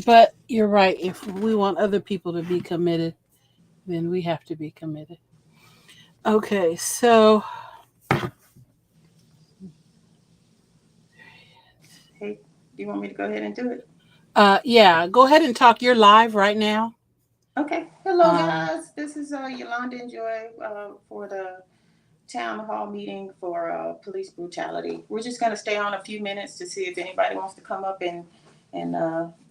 But you're right. If we want other people to be committed, then we have to be committed. Okay, so Hey, do you want me to go ahead and do it? yeah, go ahead and talk. You're live right now. Okay. Hello, Um, guys. This is Yolanda and Joy for the town hall meeting for police brutality. We're just going to stay on a few minutes to see if anybody wants to come up and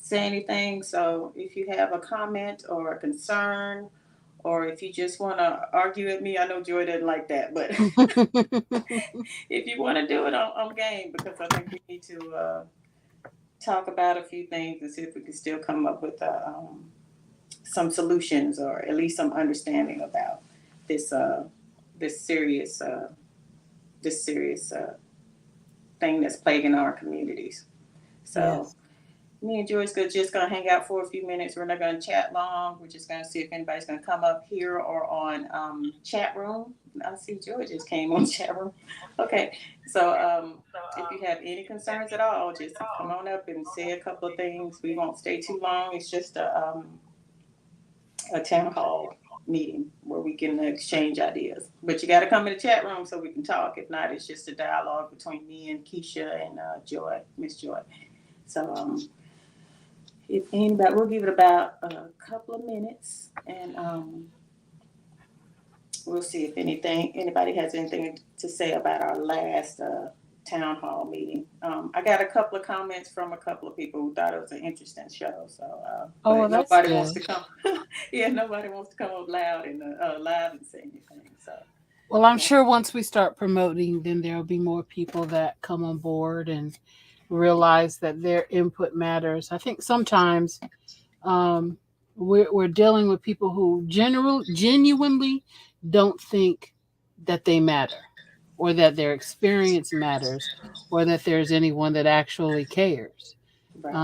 say anything. So if you have a comment or a concern, or if you just want to argue with me, I know Joy doesn't like that, but if you want to do it, I'm game because I think we need to talk about a few things and see if we can still come up with some solutions or at least some understanding about this this serious this serious thing that's plaguing our communities. So yes. me and Joy's just gonna hang out for a few minutes. We're not gonna chat long. We're just gonna see if anybody's gonna come up here or on chat room. I see Joy just came on chat room. Okay, so if you have any concerns at all, just come on up and say a couple of things. We won't stay too long. It's just a town hall meeting where we can exchange ideas. But you got to come in the chat room so we can talk. If not, it's just a dialogue between me and Keisha and Joy, Miss Joy. So if anybody, we'll give it about a couple of minutes, and we'll see if anybody has anything to say about our last town hall meeting. I got a couple of comments from a couple of people who thought it was an interesting show. So, Oh, well, but that's nobody wants to good. come. Yeah, nobody wants to come up loud and live and say anything. So, Well, I'm yeah. sure once we start promoting, then there'll be more people that come on board and realize that their input matters. I think sometimes um, we're dealing with people who genuinely don't think that they matter, or that their experience matters, or that there's anyone that actually cares. Right.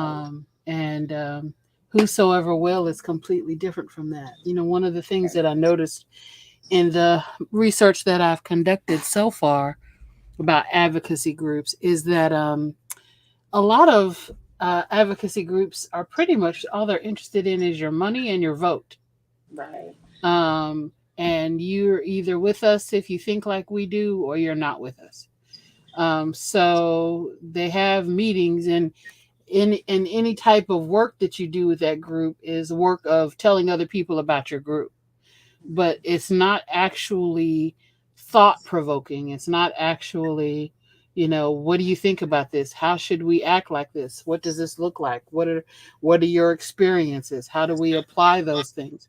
And whosoever will is completely different from that. One of the things that I noticed in the research that I've conducted so far about advocacy groups is that a lot of advocacy groups are pretty much all they're interested in is your money and your vote. Right. Um, and you're either with us if you think like we do, or you're not with us. So they have meetings, and in any type of work that you do with that group is work of telling other people about your group, but it's not actually thought provoking. It's not actually, what do you think about this? How should we act like this? What does this look like? What are your experiences? How do we apply those things?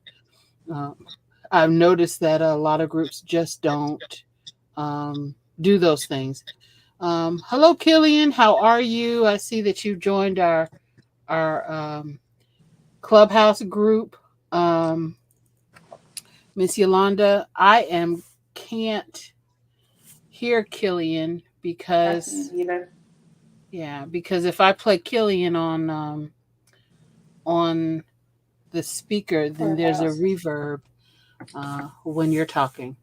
Um, I've noticed that a lot of groups just don't do those things. Hello, Killian. How are you? I see that you joined our clubhouse group. Um, Miss Yolanda, I am can't hear Killian I can because either. yeah, because if I play Killian on the speaker, then there's a Clubhouse. reverb when you're talking.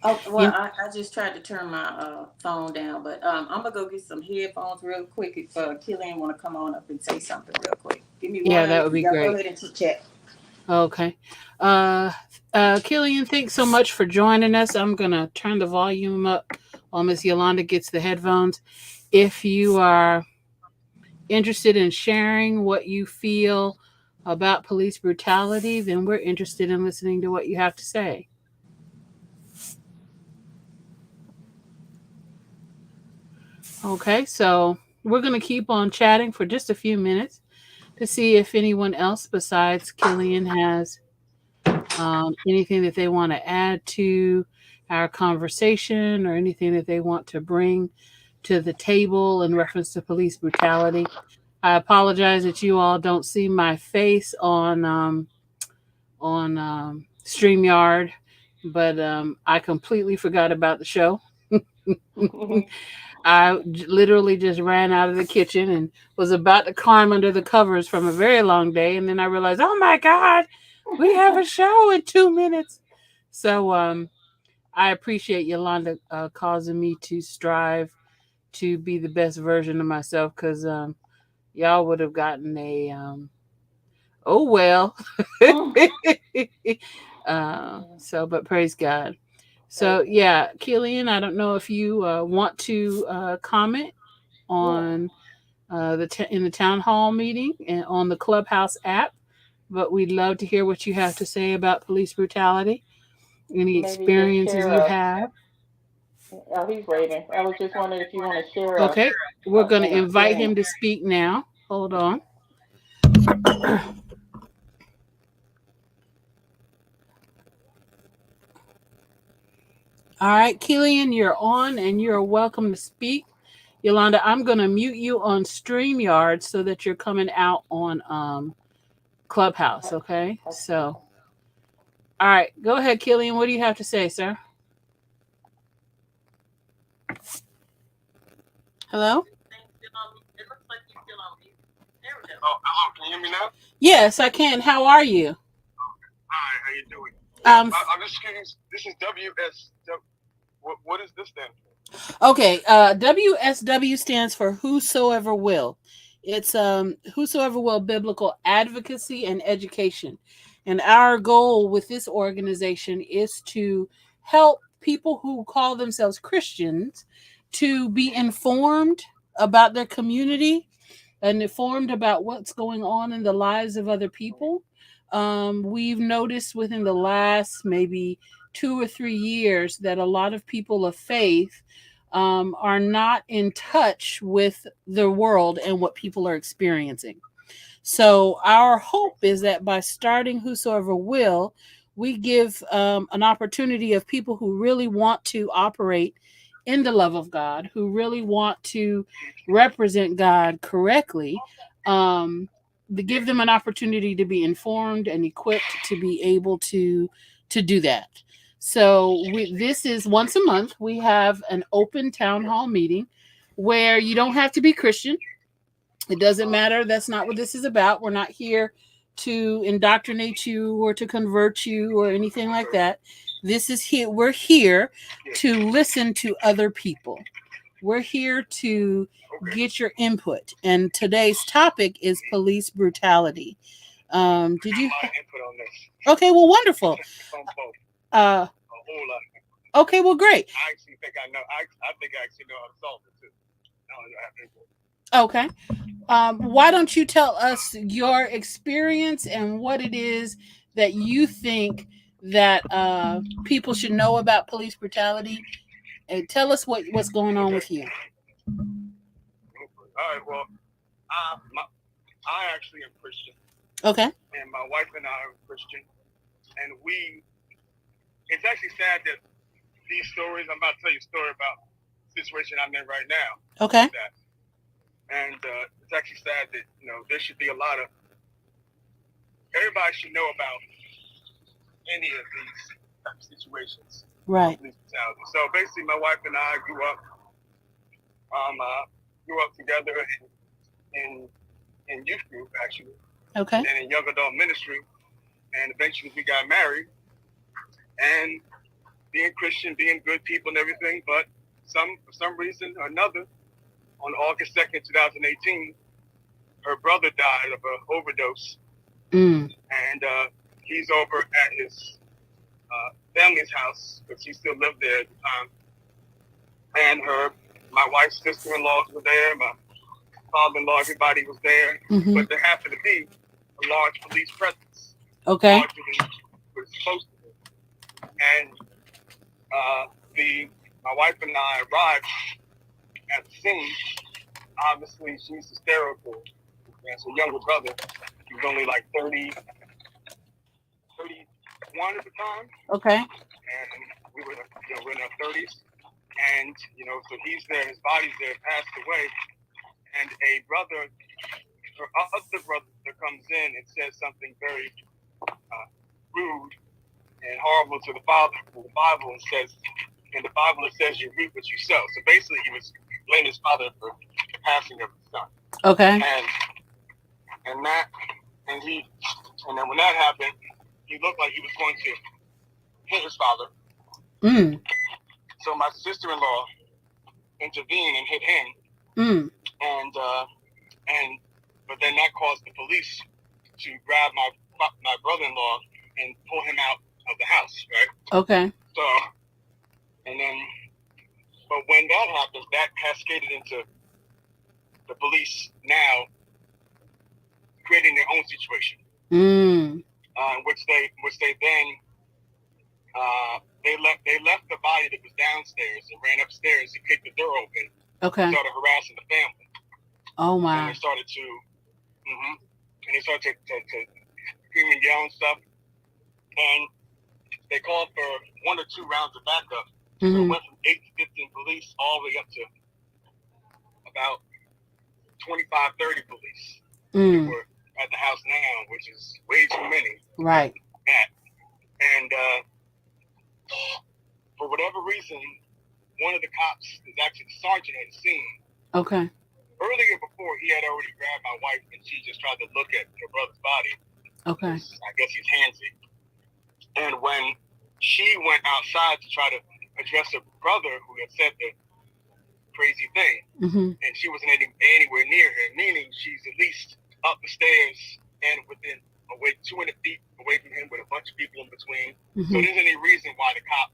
Oh well, You, I just tried to turn my phone down, but I'm gonna go get some headphones real quick. If Killian want to come on up and say something real quick, give me yeah, one. that would be Y'all go great. ahead and chit chat. Okay. Uh, Killian, thanks so much for joining us. I'm gonna turn the volume up while Miss Yolanda gets the headphones. If you are interested in sharing what you feel about police brutality, then we're interested in listening to what you have to say. Okay, so we're going to keep on chatting for just a few minutes to see if anyone else besides Killian has anything that they want to add to our conversation, or anything that they want to bring to the table in reference to police brutality. I apologize that you all don't see my face on StreamYard, but I completely forgot about the show. Literally just ran out of the kitchen and was about to climb under the covers from a very long day, and then I realized, oh my God, we have a show in 2 minutes. So I appreciate Yolanda causing me to strive to be the best version of myself, because y'all would have gotten a oh well. Mm. Yeah. So, but praise God. Praise So, God. yeah, Killian, I don't know if you want to comment Yeah. on in the town hall meeting and on the Clubhouse app, but we'd love to hear what you have to say about police brutality, any Maybe just experiences share you a. have. Oh, he's waving. I was just wondering if you want to share Okay, we're going to an invite him experience. to speak now. Hold on. All right, Killian, you're on and you're welcome to speak. Yolanda, I'm going to mute you on StreamYard so that you're coming out on Clubhouse, okay? Okay. So, all right, go ahead, Killian. What do you have to say, sir? Hello? Oh, hello. Can you hear me now? Yes, I can. How are you? Hi. How you doing? Yeah, Um, I'm just curious. This is WS. What is this then? okay, WSW stands for Whosoever Will. It's Whosoever Will Biblical Advocacy and Education. And our goal with this organization is to help people who call themselves Christians to be informed about their community and informed about what's going on in the lives of other people. We've noticed within the last maybe 2 or 3 years that a lot of people of faith are not in touch with the world and what people are experiencing. So, our hope is that by starting Whosoever Will, we give an opportunity of people who really want to operate in the love of God, who really want to represent God correctly, to give them an opportunity to be informed and equipped to be able to do that. So this is once a month. We have an open town hall meeting where you don't have to be Christian. It doesn't matter. That's not what this is about. We're not here to indoctrinate you or to convert you or anything like that. This is here. We're here to listen to other people. We're here to Okay. get your input. And today's topic is police brutality. Did you? My input on this. Okay, well, wonderful. On both. Uh, A whole lot. okay, well, great. I actually think I know. I think I actually know how to solve it too. I don't have input. Okay. Why don't you tell us your experience and what it is that you think that people should know about police brutality, and tell us what's going on Okay. with you. All right. Well, I actually am Christian, Okay. and my wife and I are Christian, and we. It's actually sad that these stories. I'm about to tell you a story about the situation I'm in right now. Okay. And it's actually sad that there should be a lot of. Everybody should know about any of these type of situations. Right. So basically, my wife and I grew up together in youth group actually, Okay. and in young adult ministry, and eventually we got married. And being Christian, being good people and everything, but for some reason or another, on August 2nd, 2018, her brother died of an overdose, and he's over at his family's house because he still lived there at the time. And my wife's sister-in-laws were there, my father-in-law, everybody was there, but there happened to be a large police presence, Okay. larger than was supposed to be. And my wife and I arrived at the scene. Obviously, she's hysterical. And her younger brother, he was only like 31 at the time. Okay. And we were in our 30s. And, so he's there, his body's there, passed away. And her other brother comes in and says something very rude and horrible to the father in the Bible, and says, in the Bible it says you reap what you sow. So basically he was blaming his father for the passing of his son. Okay. And then when that happened, he looked like he was going to hit his father. So my sister-in-law intervened and hit him. And police to grab my brother-in-law and pull him out of the house, right? Okay. So, and then, but when that happens, that cascaded into the police now creating their own situation, which they then they left the body that was downstairs and ran upstairs and kicked the door open. Okay. Started harassing the family. Oh my. And they started to, and they started to scream and yell and stuff. And they called for 1 or 2 rounds of backup. So it went from 8 to 15 police all the way up to about 25, 30 police that were at the house now, which is way too many. Right. And for whatever reason, one of the cops is actually the sergeant at the scene. Okay. Earlier before, he had already grabbed my wife and she just tried to look at her brother's body. Okay. I guess he's handsy. And when she went outside to try to address her brother who had said the crazy thing, and she wasn't anywhere near him, meaning she's at least up the stairs and within 200 feet away from him with a bunch of people in between. So there isn't any reason why the cop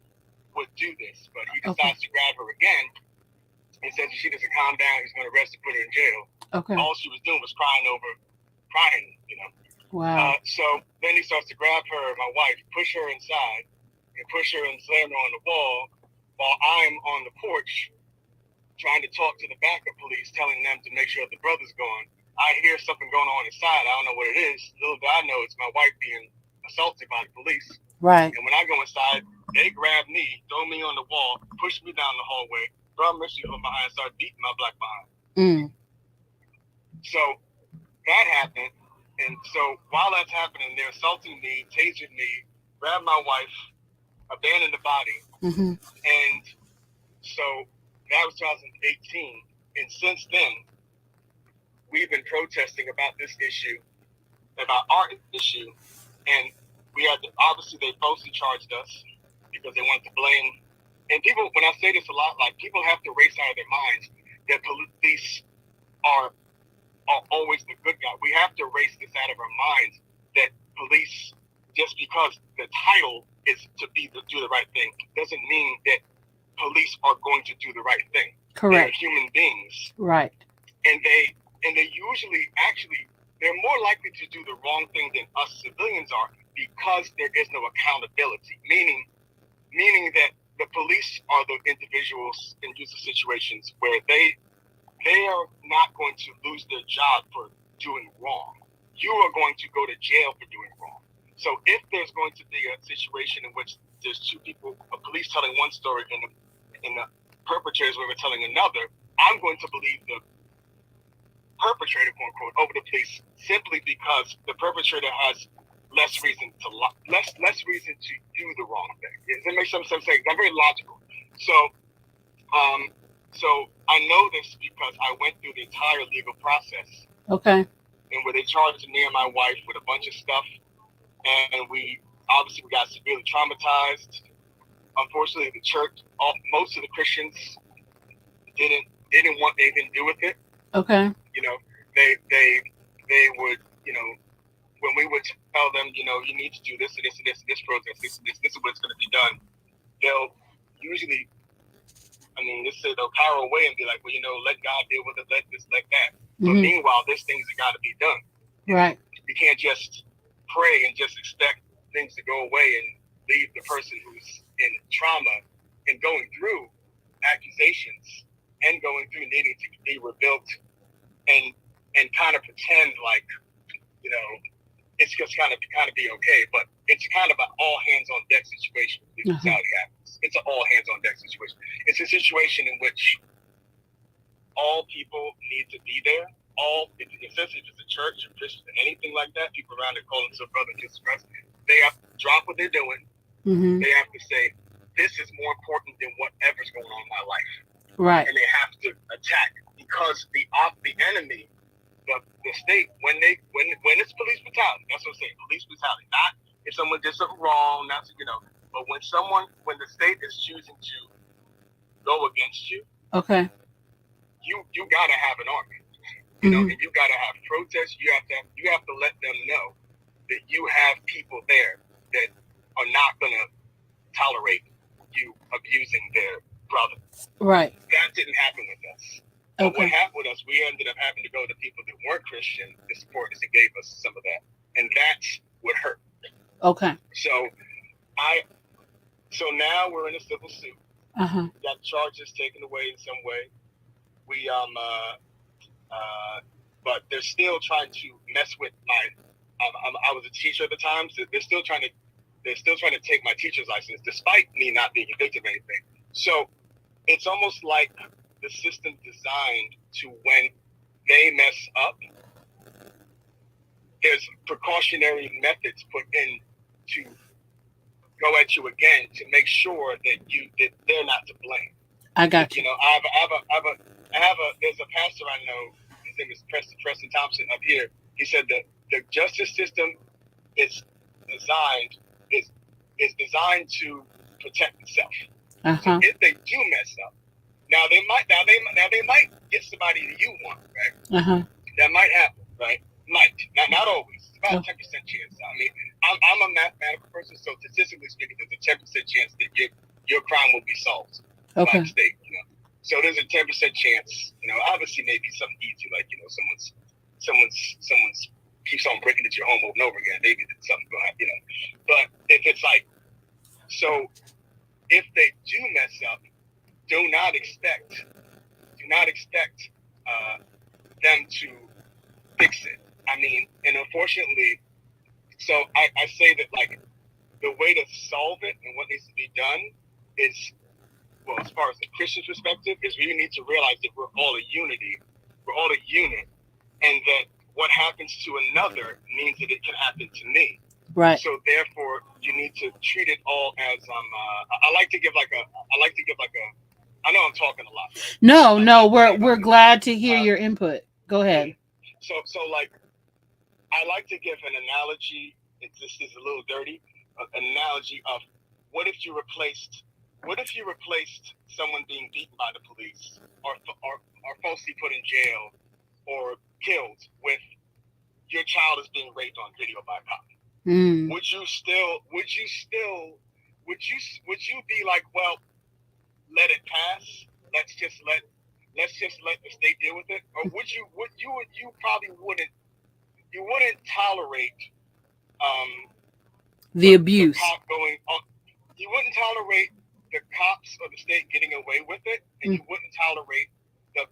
would do this, but he decides to grab her again and says if she doesn't calm down, he's going to arrest her, put her in jail. Okay. All she was doing was crying, you know. Wow. So then he starts to grab her, my wife, push her inside, and push her and slam her on the wall while I'm on the porch trying to talk to the backup police, telling them to make sure the brother's gone. I hear something going on inside. I don't know what it is. Little did I know it's my wife being assaulted by the police. Right. And when I go inside, they grab me, throw me on the wall, push me down the hallway, throw a machine gun behind, start beating my black behind. So that happened. And so while that's happening, they're assaulting me, tasing me, grab my wife, abandon the body. And so that was 2018. And since then, we've been protesting about this issue, about our issue. And we had obviously they falsely charged us because they wanted to blame. And people, when I say this a lot, like people have to erase out of their minds that police are always the good guy. We have to erase this out of our minds that police, just because the title is to do the right thing, doesn't mean that police are going to do the right thing. Correct. They're human beings. Right. And they usually they're more likely to do the wrong thing than us civilians are because there is no accountability. Meaning that the police are the individuals in user situations where they are not going to lose their job for doing wrong. You are going to go to jail for doing wrong. So if there's going to be a situation in which there's 2 people, a police telling one story and the perpetrators were telling another, I'm going to believe the perpetrator, quote unquote, over the police simply because the perpetrator has less reason to do the wrong thing. Does that make some sense? I'm very logical. So I know this because I went through the entire legal process. Okay. And where they charged me and my wife with a bunch of stuff, and we got severely traumatized. Unfortunately, the church, most of the Christians didn't want anything to do with it. Okay. You know, they would, you know, when we would tell them, you know, you need to do this and this and this and this protest, this is what's going to be done. They'll usually, let's say they'll power away and be like, well, you know, let God deal with it, let this, let that. But meanwhile, there's things that got to be done. Right. You can't just pray and just expect things to go away and leave the person who's in trauma and going through accusations and going through needing to be rebuilt and kind of pretend like, you know, it's just kind of be okay. But it's kind of an all hands on deck situation. This is how it happens. It's an all hands on deck situation. It's a situation in which all people need to be there. Essentially, if it's a church or Christian or anything like that, people around it call themselves brother and sister Christ. They have to drop what they're doing. They have to say, this is more important than whatever's going on in my life. Right. And they have to attack because the enemy, the state, when it's police brutality, that's what I'm saying, police brutality. Not if someone did something wrong, not to, you know, but when the state is choosing to go against you, okay, you gotta have an army. And you got to have protests. You have to let them know that you have people there that are not going to tolerate you abusing their brother. Right. That didn't happen with us. But what happened with us, we ended up having to go to people that weren't Christian to support us and gave us some of that. And that's what hurt. Okay. So now we're in a civil suit. Got charges taken away in some way. We but they're still trying to mess with my. I was a teacher at the time, so they're still trying to take my teacher's license, despite me not being convicted of anything. So it's almost like the system designed to, when they mess up, there's precautionary methods put in to go at you again to make sure that they're not to blame. I got you. There's a pastor I know. His name is Preston Thompson up here. He said that the justice system is designed to protect itself. So if they do mess up, now they might get somebody that you want, right? That might happen, right? Might not always. It's about a 10% chance. I mean, I'm a mathematical person, so statistically speaking, there's a 10% chance that your crime will be solved by the state. So there's a 10% chance. Obviously, maybe something easy, like someone's keeps on breaking into your home over and over again. Maybe something's going to happen. But if it's like, so if they do mess up, do not expect them to fix it. I mean, and unfortunately, so I say that, like, the way to solve it and what needs to be done is, well, as far as the Christian's perspective, is we need to realize that we're all a unity, we're all a unit, and that what happens to another means that it can happen to me. Right. So therefore, you need to treat it all as I like to give like a. I know I'm talking a lot. Right? No, we're glad to hear your input. Go ahead. So like, I like to give an analogy. This is a little dirty. An analogy of what if you replaced someone being beaten by the police or falsely put in jail or killed with your child is being raped on video by a cop. Would you be like, well, let it pass? Let's just let the state deal with it? Or you probably wouldn't tolerate the abuse. The cop going on. You wouldn't tolerate the cops or the state getting away with it, and you wouldn't tolerate the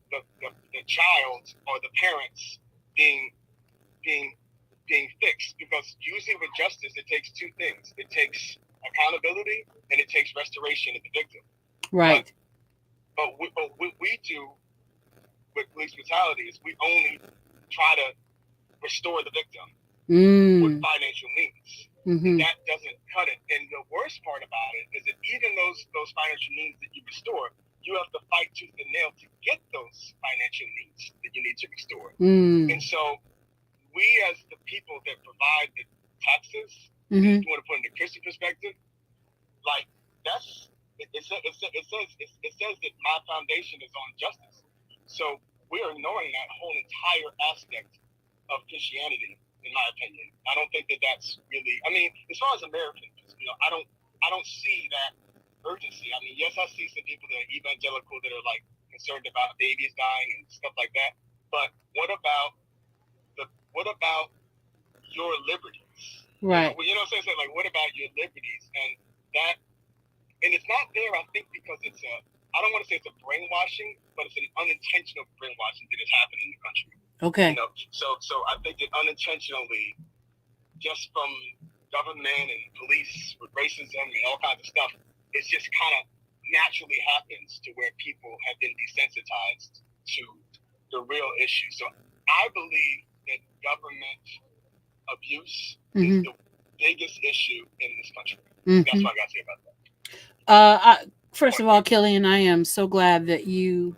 child or the parents being fixed, because usually with justice it takes two things. It takes accountability and it takes restoration of the victim. Right. But what we do with police brutality is we only try to restore the victim with financial means. And that doesn't cut it. And the worst part about it is that even those financial needs that you restore, you have to fight tooth and nail to get those financial needs that you need to restore. And so we, as the people that provide the taxes, if you want to put it in the Christian perspective, like it says that my foundation is on justice. So we're ignoring that whole entire aspect of Christianity, in my opinion. I don't think that that's really. I mean, as far as Americans, I don't see that urgency. I mean, yes, I see some people that are evangelical that are like concerned about babies dying and stuff like that. But what about your liberties? Right. You know what I'm saying? Like, what about your liberties? And it's not there, I think, because it's I don't want to say it's a brainwashing, but it's an unintentional brainwashing that is happening in the country. Okay. So I think that unintentionally, just from government and police with racism and all kinds of stuff, it's just kind of naturally happens to where people have been desensitized to the real issue. So I believe that government abuse is the biggest issue in this country. That's what I got to say about that. First of all, Killian, I am so glad that you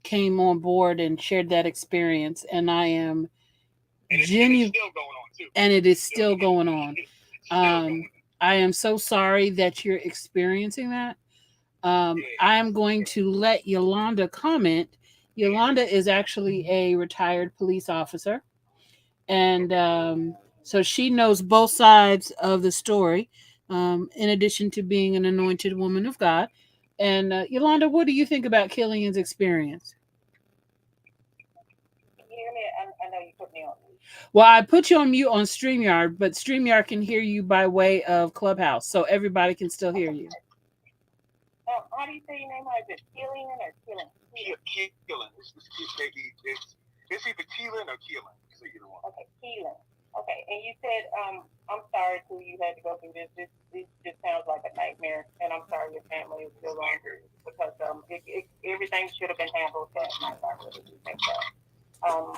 came on board and shared that experience, and I am genuine. Still going on too. And it is still going on. I am so sorry that you're experiencing that. I am going to let Yolanda comment. Yolanda is actually a retired police officer, and so she knows both sides of the story. In addition to being an anointed woman of God, and Yolanda, what do you think about Killian's experience? Can you hear me? I know you put me on. Well, I put you on mute on StreamYard, but StreamYard can hear you by way of Clubhouse, so everybody can still hear you. How do you say your name? Is it Killian or Killing? Keelan. It's either Keelan or Keelan. So either one. Okay, Keelan. Okay, and you said, I'm sorry too, you had to go through this. This just sounds like a nightmare, and I'm sorry your family is still going through it, because everything should have been handled that night. I really do think that. Tell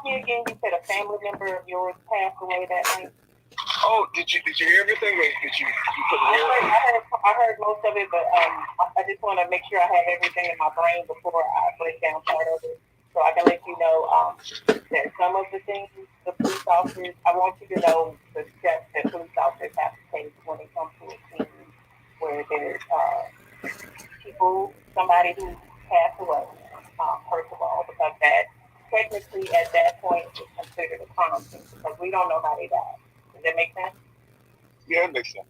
me again, you said a family member of yours passed away that night. Oh, did you hear everything? Or did you couldn't hear it? I heard most of it, but I just want to make sure I have everything in my brain before I break down part of it, so I can let you know that some of the things the police officers, I want you to know the steps that police officers have to take when it comes to a scene where there's somebody who passed away, first of all, because that technically at that point is considered a crime scene, because we don't know how they died. Does that make sense? Yeah, it makes sense.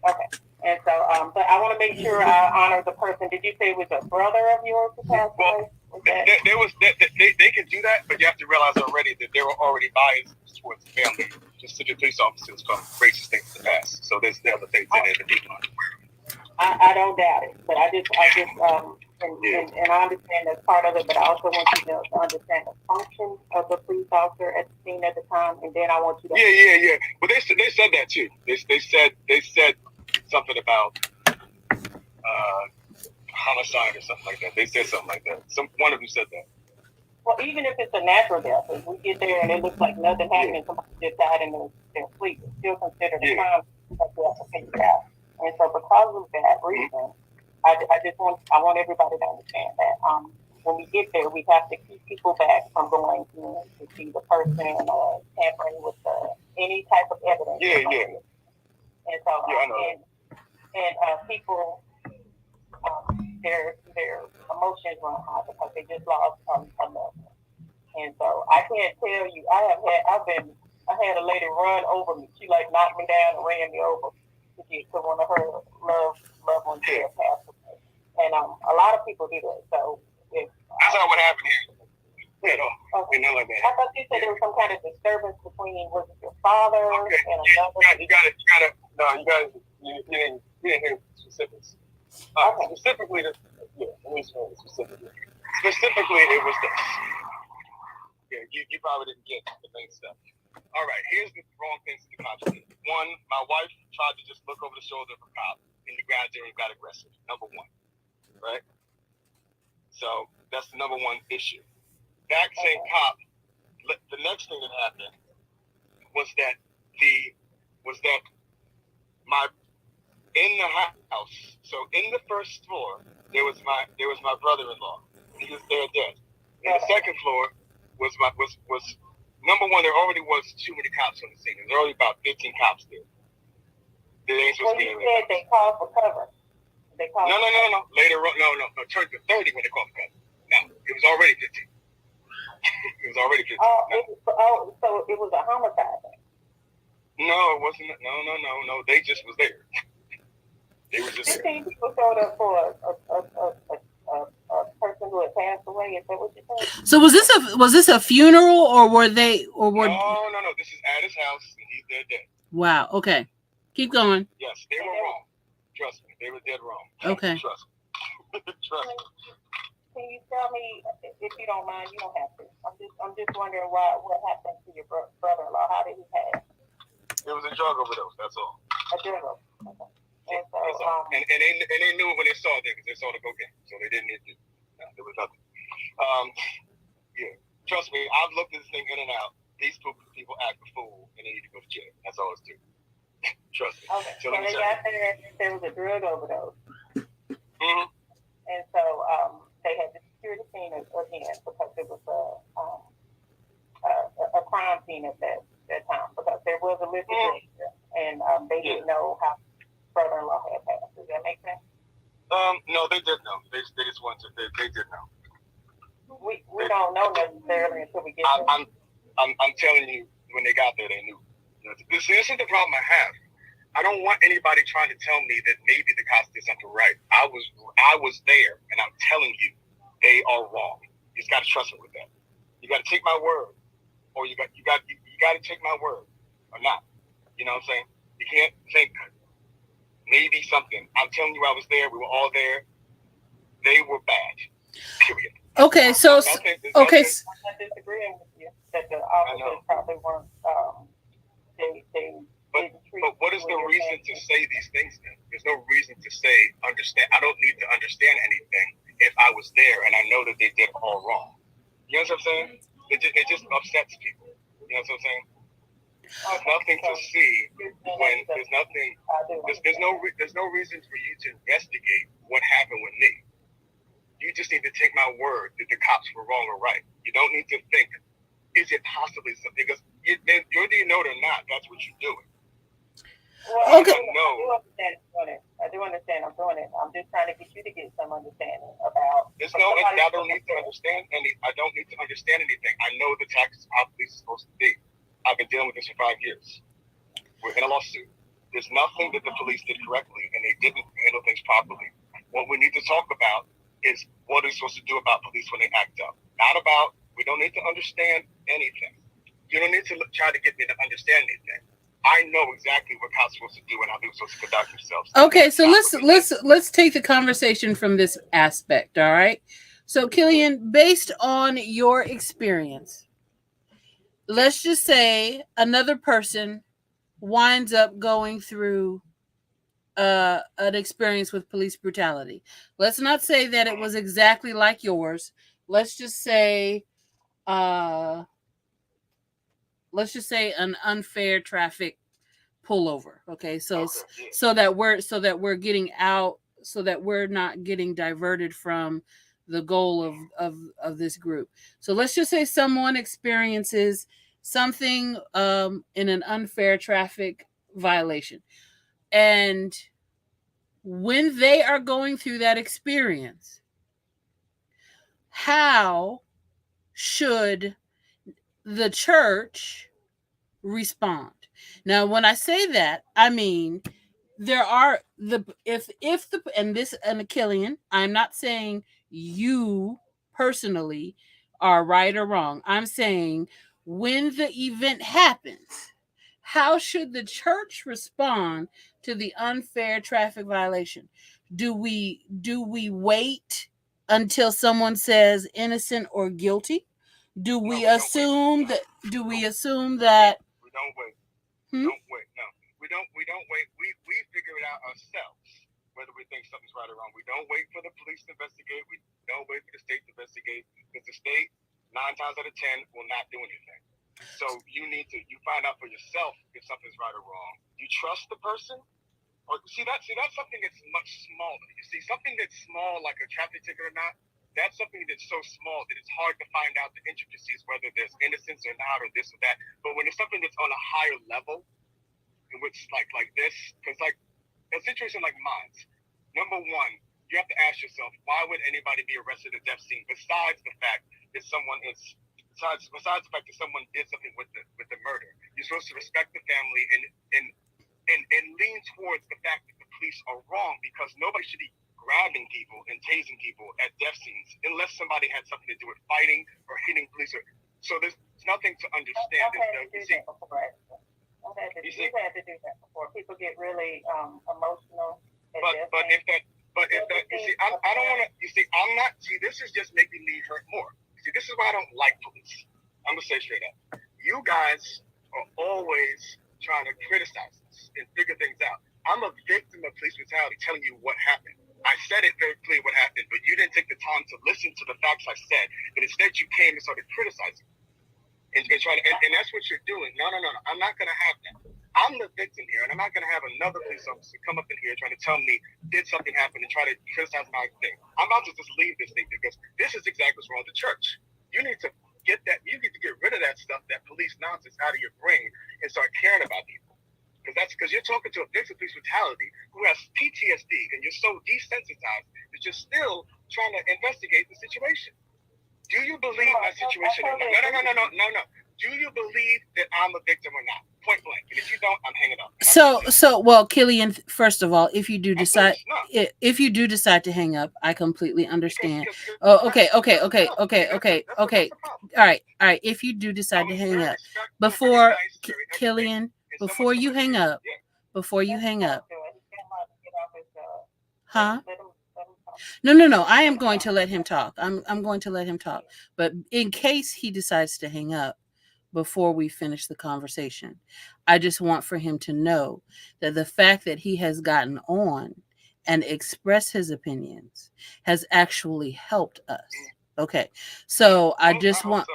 Okay. And so, but I want to make sure I honor the person. Did you say it was a brother of yours who passed away? They can do that, but you have to realize already that they were already biased towards the family, just to the police officers from racist things in the past. So there's the other things that the people aren't aware of. I don't doubt it, but I just and I understand that's part of it, but I also want you to understand the function of the police officer at the scene at the time, and then I want you to. Yeah. But they said that too. They said something about homicide or something like that. They said something like that. One of them said that. Well, even if it's a natural death, if we get there and it looks like nothing happened, and somebody just died in their sleep, it's still considered a crime that we have to figure out. And so, because of that reason, I want everybody to understand that when we get there, we have to keep people back from going in to see the person or tampering with any type of evidence. Yeah. And so, people, their emotions run high because they just lost a loved one. And so, I can't tell you. I had a lady run over me. She like knocked me down and ran me over to get to one of her loved ones that passed away. And a lot of people do that. So that's not what happened here. Okay. Like that. I thought you said there was some kind of disturbance between, was it your father and another? You didn't hear specifics. Specifically, let me explain specifically. Specifically, it was this. Yeah, you probably didn't get the main stuff. All right, here's the wrong things to contradict. One, my wife tried to just look over the shoulder of a cop, and the guy there got aggressive. Number one, right? So that's the number one issue. That same cop. The next thing that happened was that my in the house. So in the first floor, there was my brother-in-law. He was there dead. And the second floor was number one. There already was too many cops on the scene. There was already about 15 cops there. You said they called for cover. No. Later on, no. Turned to 30 when they called for cover. No, it was already 15. It was already 15. So it was a homicide thing. No, it wasn't. No. They just was there. They were just 15 people showed up for a person who had passed away. Is that what you're saying? So was this a funeral, or were they No. This is at his house, and he's dead. Wow. Okay. Keep going. Yes, they were wrong. Trust me, they were dead wrong. Okay. Trust me. Can you tell me, if you don't mind? You don't have to. I'm just wondering what happened to your brother-in-law. How did he pass? It was a drug overdose. That's all. A drug overdose. Okay. And so, and they knew it when they saw it because they saw the cocaine, so they didn't need to. No, there was nothing. Yeah. Trust me, I've looked at this thing in and out. These people act a fool, and they need to go to jail. That's all it's doing. Trust me. Okay. So they got there was a drug overdose. Mm-hmm. And so they had to secure the scene again because it was a crime scene at that time, because there was a liquor register, and they didn't know how brother-in-law had passed. Does that make sense? No, they did know. They just wanted to. They did know. we don't know necessarily until we get there. I'm telling you, when they got there, they knew. This is the problem I have. I don't want anybody trying to tell me that maybe the cops did something right. I was there, and I'm telling you, they are wrong. You just got to trust me with that. You got to take my word, or you got to take my word, or not. You know what I'm saying? You can't think maybe something. I'm telling you, I was there. We were all there. They were bad. Period. Okay, so okay. I'm not disagreeing with you that the officers probably weren't. But what is the reason to say these things then? There's no reason to say understand. I don't need to understand anything if I was there and I know that they did all wrong. You know what I'm saying? It just upsets people. You know what I'm saying? There's nothing to see when there's nothing. There's no reason for you to investigate what happened with me. You just need to take my word that the cops were wrong or right. You don't need to think, is it possibly something? Because whether you know it or not, that's what you're doing. Well, okay. I do understand I'm doing it. I'm just trying to get you to get some understanding about. I don't need to understand anything. I know the tactics how police is supposed to be. I've been dealing with this for 5 years. We're in a lawsuit. There's nothing that the police did correctly, and they didn't handle things properly. What we need to talk about is what are we supposed to do about police when they act up. Not about, we don't need to understand anything. You don't need to try to get me to understand anything. I know exactly what cops are supposed to do and how they're supposed to conduct themselves. Okay, so let's take the conversation from this aspect, all right? So, Killian, based on your experience, let's just say another person winds up going through an experience with police brutality. Let's not say that it was exactly like yours. Let's just say an unfair traffic pullover. Okay, so that we're getting out, so that we're not getting diverted from the goal of this group. So let's just say someone experiences something in an unfair traffic violation, and when they are going through that experience, how should the church respond? Now, when I say that, I mean there are and Killian, I'm not saying you personally are right or wrong. I'm saying when the event happens, how should the church respond to the unfair traffic violation? Do we wait until someone says innocent or guilty? Do we assume that? We don't wait. Hmm? Don't wait. No, we don't wait. We figure it out ourselves whether we think something's right or wrong. We don't wait for the police to investigate. We don't wait for the state to investigate, because the state 9 times out of 10 will not do anything. So you find out for yourself if something's right or wrong. You trust the person, or that's something that's much smaller. You see, something that's small like a traffic ticket or not, that's something that's so small that it's hard to find out the intricacies, whether there's innocence or not, or this or that. But when it's something that's on a higher level, in which like this, because like a situation like mine, number one, you have to ask yourself, why would anybody be arrested at a death scene besides the fact that someone did something with the murder? You're supposed to respect the family and lean towards the fact that the police are wrong, because nobody should be grabbing people and tasing people at death scenes unless somebody had something to do with fighting or hitting police. So there's nothing to understand. You've had to do that before. People get really emotional. But if that, you see, I don't want to. You see, I'm not. See, this is just making me hurt more. See, this is why I don't like police. I'm gonna say straight up. You guys are always trying to criticize us and figure things out. I'm a victim of police brutality, telling you what happened. I said it very clearly what happened, but you didn't take the time to listen to the facts I said. But instead, you came and started criticizing. And that's what you're doing. No. I'm not going to have that. I'm the victim here, and I'm not going to have another police officer come up in here trying to tell me did something happen and try to criticize my thing. I'm about to just leave this thing, because this is exactly what's wrong with the church. You need to get rid of that stuff, that police nonsense, out of your brain and start caring about people. Because you're talking to a victim of police brutality who has PTSD, and you're so desensitized that you're still trying to investigate the situation. Do you believe in that situation? No. Do you believe that I'm a victim or not? Point blank. And if you don't, I'm hanging up. Well, Killian, first of all, if you do decide to hang up, I completely understand. Okay. All right. If you do decide to hang up, before Killian, before you hang up, huh? No. I am going to let him talk. I'm going to let him talk. But in case he decides to hang up before we finish the conversation, I just want for him to know that the fact that he has gotten on and expressed his opinions has actually helped us. Okay. So I just want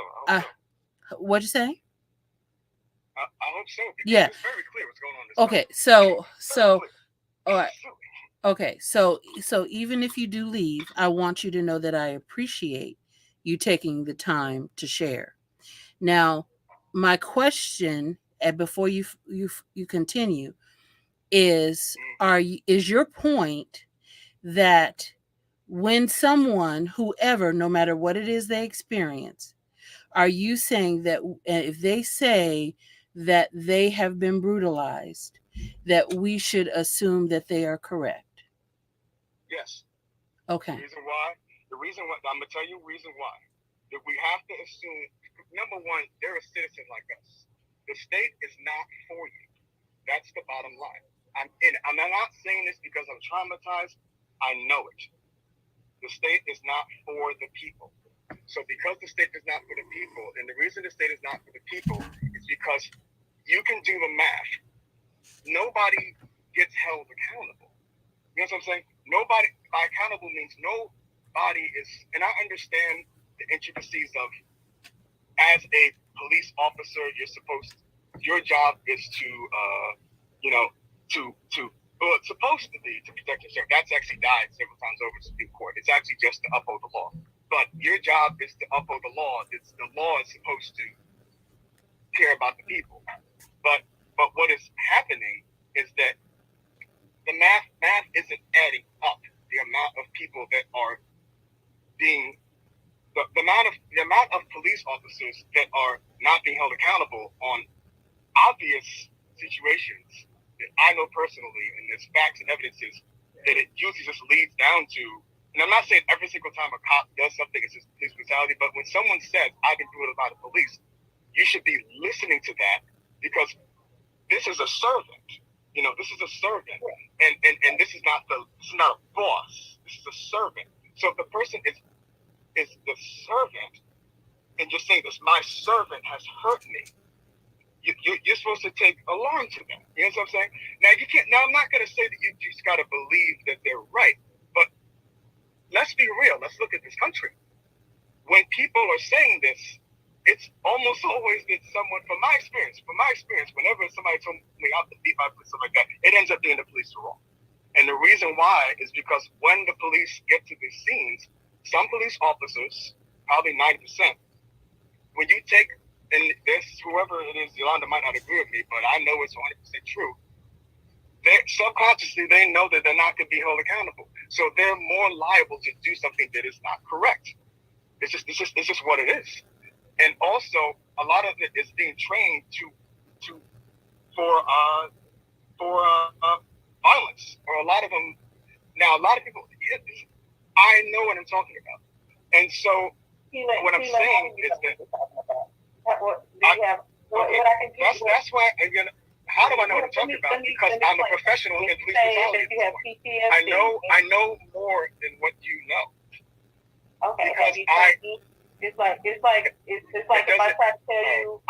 what'd you say? I hope so. Yeah. It's very clear what's going on. Okay. So all right. Okay, so even if you do leave, I want you to know that I appreciate you taking the time to share. Now, my question, and before you continue, is is your point that when someone, whoever, no matter what it is they experience, are you saying that if they say that they have been brutalized, that we should assume that they are correct? Yes. Okay. The reason why I'm gonna tell you reason why. That we have to assume, number one, they're a citizen like us. The state is not for you. That's the bottom line. I'm not saying this because I'm traumatized. I know it. The state is not for the people. So because the state is not for the people, and the reason the state is not for the people is because you can do the math. Nobody gets held accountable. You know what I'm saying? Nobody, by accountable means nobody is, and I understand the intricacies of, as a police officer, your job is to, well, it's supposed to be to protect yourself. That's actually died several times over in the Supreme Court. It's actually just to uphold the law. But your job is to uphold the law. The law is supposed to care about the people. But what is happening is that the math isn't adding up. The amount of people that are being the amount of police officers that are not being held accountable on obvious situations that I know personally, and there's facts and evidences that it usually just leads down to. And I'm not saying every single time a cop does something it's just police brutality, but when someone says I've been brutalized by the police, you should be listening to that because this is a servant. This is a servant, and this is not a boss. This is a servant. So if the person is the servant and just saying this, my servant has hurt me, you're supposed to take alarm to that. You know what I'm saying? Now you can't. Now I'm not going to say that you just got to believe that they're right, but let's be real. Let's look at this country. When people are saying this, it's almost always that someone, from my experience, whenever somebody told me I'm beat by police, stuff like that, it ends up being the police are wrong. And the reason why is because when the police get to these scenes, some police officers, probably 90%, when you take, and this, whoever it is, Yolanda might not agree with me, but I know it's 100% true, subconsciously they know that they're not going to be held accountable. So they're more liable to do something that is not correct. It's just what it is. And also, a lot of it is being trained for violence, or a lot of them. Now, a lot of people, I know what I'm talking about, and so what I'm saying is that that's why again. How do I know what I'm talking about? Because I'm a professional in police brutality. I know more than what you know. Okay. Because it's like if I try to tell you,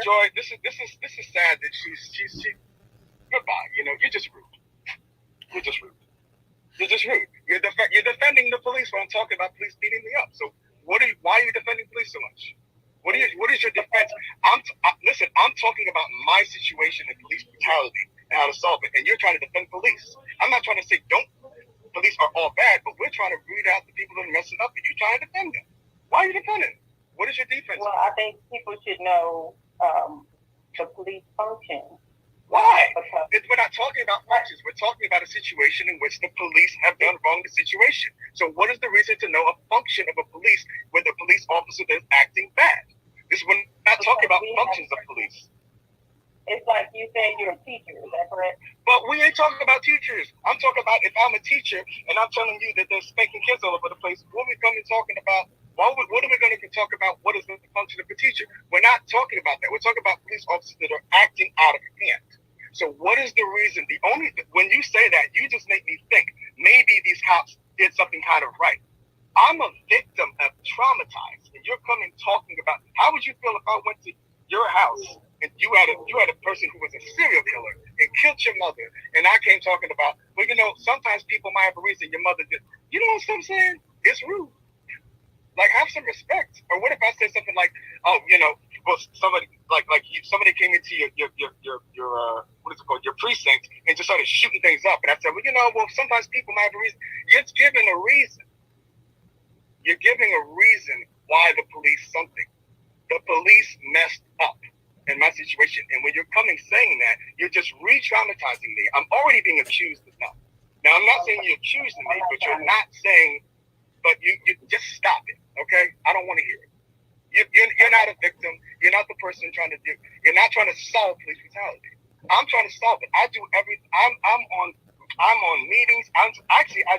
Joy, this is sad that she's goodbye. You're just rude. You're just rude. You're defending the police when I'm talking about police beating me up. So why are you defending police so much? What is your defense? Listen, I'm talking about my situation in police brutality and how to solve it, and you're trying to defend police. I'm not trying to say police are all bad, but we're trying to root out the people that are messing up, and you're trying to defend them. Why are you defending? What is your defense? Well, I think people should know the police function Why? We're not talking about functions. We're talking about a situation in which the police have done wrong in the situation. So what is the reason to know a function of a police when the police officer is acting bad? We're not talking about functions of police. It's like you saying you're a teacher, is that correct? But we ain't talking about teachers. I'm talking about if I'm a teacher and I'm telling you that they're spanking kids all over the place, what are we coming talking about? What are we going to talk about? What is the function of a teacher? We're not talking about that. We're talking about police officers that are acting out of hand. So what is the reason? When you say that, you just make me think maybe these cops did something kind of right. I'm a victim of traumatized, and you're coming talking about how would you feel if I went to your house and you had a person who was a serial killer and killed your mother, and I came talking about, well, sometimes people might have a reason your mother did. You know what I'm saying? It's rude. Like, have some respect. Or what if I said something like, oh, well, somebody somebody came into your what is it called, your precinct, and just started shooting things up, and I said, well, sometimes people might have a reason. It's giving a reason. You're giving a reason why the police something. The police messed up in my situation. And when you're coming saying that, you're just re-traumatizing me. I'm already being accused of that. Now, I'm not saying you're accusing me, but you're not saying, but you just stop it, okay? I don't want to hear it. You're not a victim. You're not the person you're not trying to solve police brutality. I'm trying to solve it. I do everything. I'm on meetings. I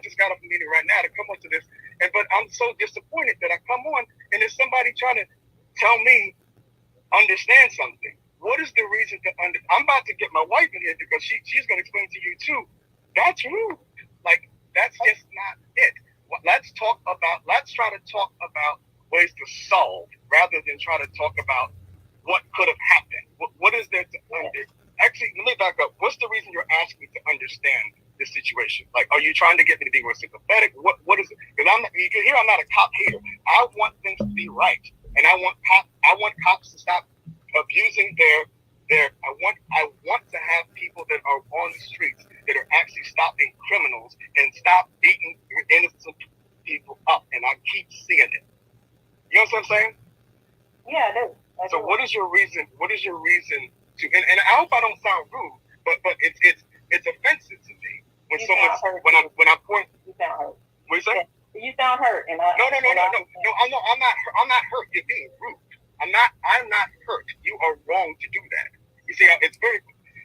just got off a meeting right now to come onto this, but I'm so disappointed that I come on and there's somebody trying to tell me understand something. What is the reason I'm about to get my wife in here because she's going to explain to you too. That's rude. Like, that's just not it. Let's try to talk about ways to solve rather than try to talk about what could have happened. What is there to understand? Actually, let me back up. What's the reason you're asking to understand this situation? Like, are you trying to get me to be more sympathetic? What is it? Because you can hear I'm not a cop here. I want things to be right, and I want cops to stop abusing I want to have people that are on the streets that are actually stopping criminals and stop beating innocent people up. And I keep seeing it. You know what I'm saying? Yeah, I do. So what is your reason? What is your reason to? And I hope I don't sound rude, but it's offensive to me when when I point. You sound hurt. What you say? Yeah. You sound hurt, and No. I'm not hurt. You're being rude. I'm not hurt. You are wrong to do that. You see,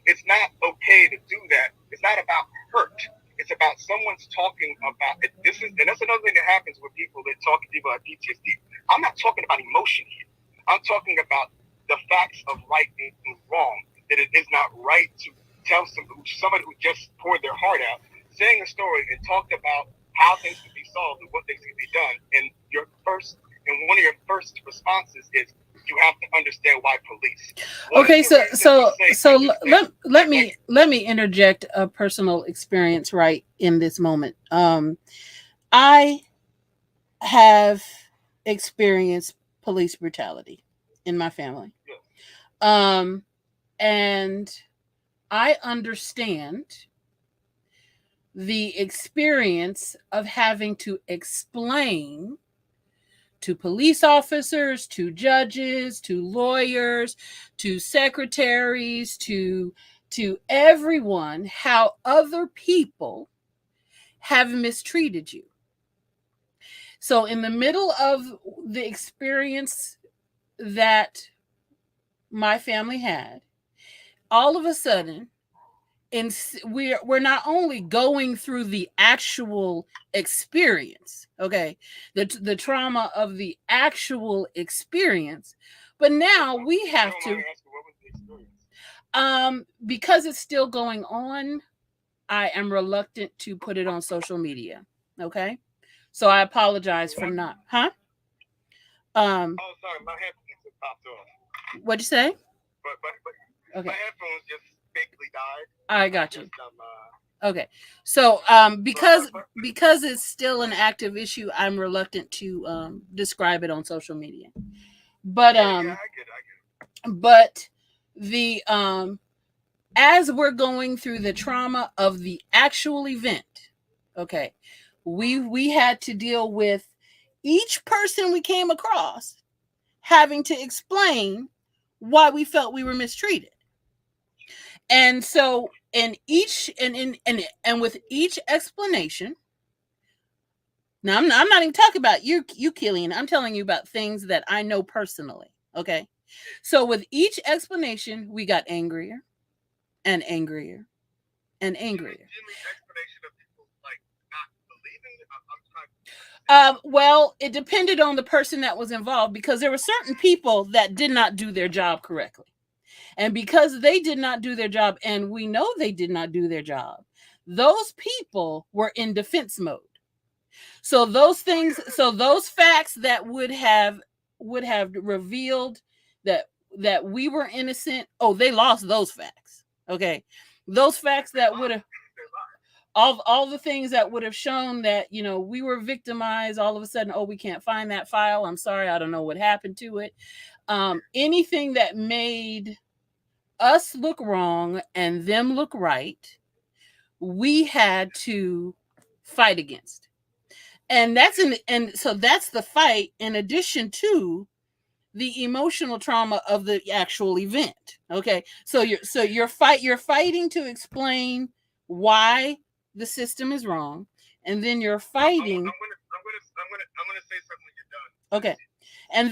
it's not okay to do that. It's not about hurt. It's about someone's talking about it. And that's another thing that happens with people that talk to people about PTSD. I'm not talking about emotion here. I'm talking about the facts of right and wrong. That it is not right to tell somebody who just poured their heart out, saying a story and talked about how things can be solved and what things can be done. And one of your first responses is, you have to understand why police. Okay, so let me interject a personal experience right in this moment. I have experienced police brutality in my family. Yes. And I understand the experience of having to explain to police officers, to judges, to lawyers, to secretaries, to everyone how other people have mistreated you. So in the middle of the experience that my family had, all of a sudden, and we're not only going through the actual experience, okay, the trauma of the actual experience, but now we have to, because it's still going on, I am reluctant to put it on social media. Okay, so I apologize for not, huh? Oh, sorry, my headphones just popped off. What'd you say? But okay. My headphones just basically died. I got you. Okay, so because it's still an active issue, I'm reluctant to describe it on social media. But I get it. But the as we're going through the trauma of the actual event, okay, we had to deal with each person we came across having to explain why we felt we were mistreated. And so in each and with each explanation, now I'm not even talking about you, Killian. I'm telling you about things that I know personally. Okay. So with each explanation, we got angrier and angrier and angrier. Explanation of people like not believing. Well, it depended on the person that was involved, because there were certain people that did not do their job correctly. And because they did not do their job, and we know they did not do their job, those people were in defense mode. So those things, so those facts that would have revealed that we were innocent, oh, they lost those facts. Okay. Those facts that would have all the things that would have shown that, you know, we were victimized, all of a sudden, oh, we can't find that file. I'm sorry, I don't know what happened to it. Anything that made us look wrong and them look right, we had to fight against. And so that's the fight, in addition to the emotional trauma of the actual event. Okay. So you're fighting to explain why the system is wrong, and then you're fighting. I'm gonna say something when you're done. Okay. And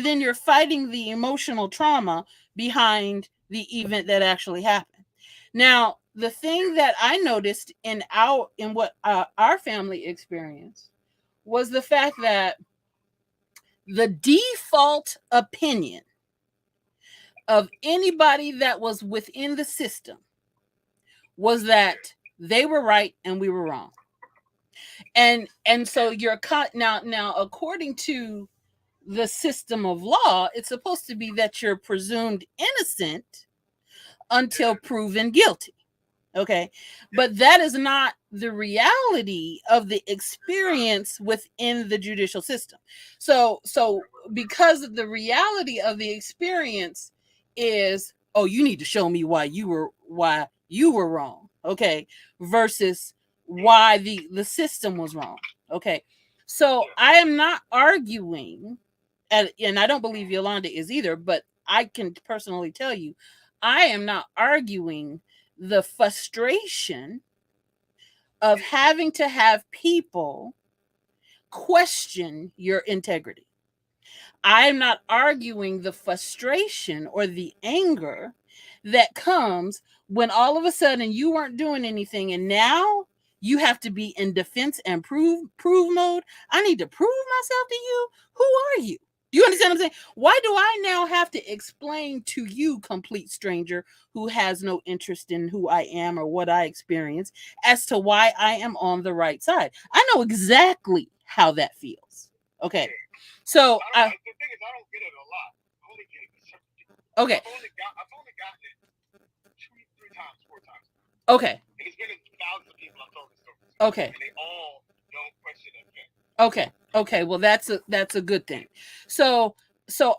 then you're fighting the emotional trauma behind the event that actually happened. Now, the thing that I noticed in what our family experienced was the fact that the default opinion of anybody that was within the system was that they were right and we were wrong. And so you're caught now according to the system of law, it's supposed to be that you're presumed innocent until proven guilty. Okay. But that is not the reality of the experience within the judicial system. So because the reality of the experience is, oh, you need to show me why you were wrong. Okay. Versus why the system was wrong. Okay. So I am not arguing, and I don't believe Yolanda is either, but I can personally tell you, I am not arguing the frustration of having to have people question your integrity. I'm not arguing the frustration or the anger that comes when all of a sudden you weren't doing anything and now you have to be in defense and prove mode. I need to prove myself to you. Who are you? Do you understand what I'm saying? Why do I now have to explain to you, complete stranger who has no interest in who I am or what I experience, as to why I am on the right side? I know exactly how that feels. Okay. So the thing is, I don't get it a lot. I only get it certain people. Okay. I've only gotten it 2, 3 times, 4 times. Okay. And it's been thousands of people I've told this story to. Okay. And they all don't question it. Okay. Okay. Well, that's a good thing. So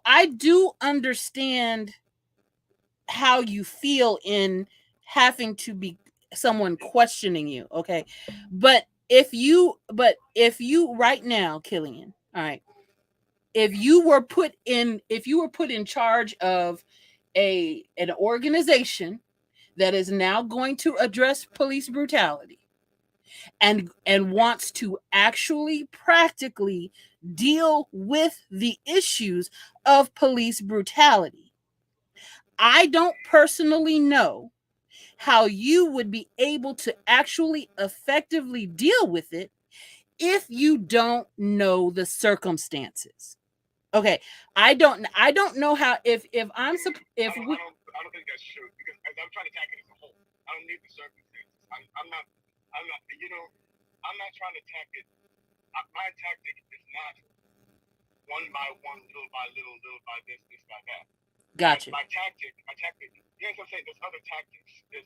I do understand how you feel in having to be someone questioning you. Okay. But if you right now, Killian, all right, if you were put in charge of an organization that is now going to address police brutality and wants to actually practically deal with the issues of police brutality, I don't personally know how you would be able to actually effectively deal with it if you don't know the circumstances. Okay, I don't know how if I'm if we, I don't think that's true, because I'm trying to tackle it as a whole. I don't need the circumstances. I'm not you know, I'm not trying to attack it. My tactic is not one by one, little by little by this by that. Gotcha. My tactic. You know what I'm saying? There's other tactics. There's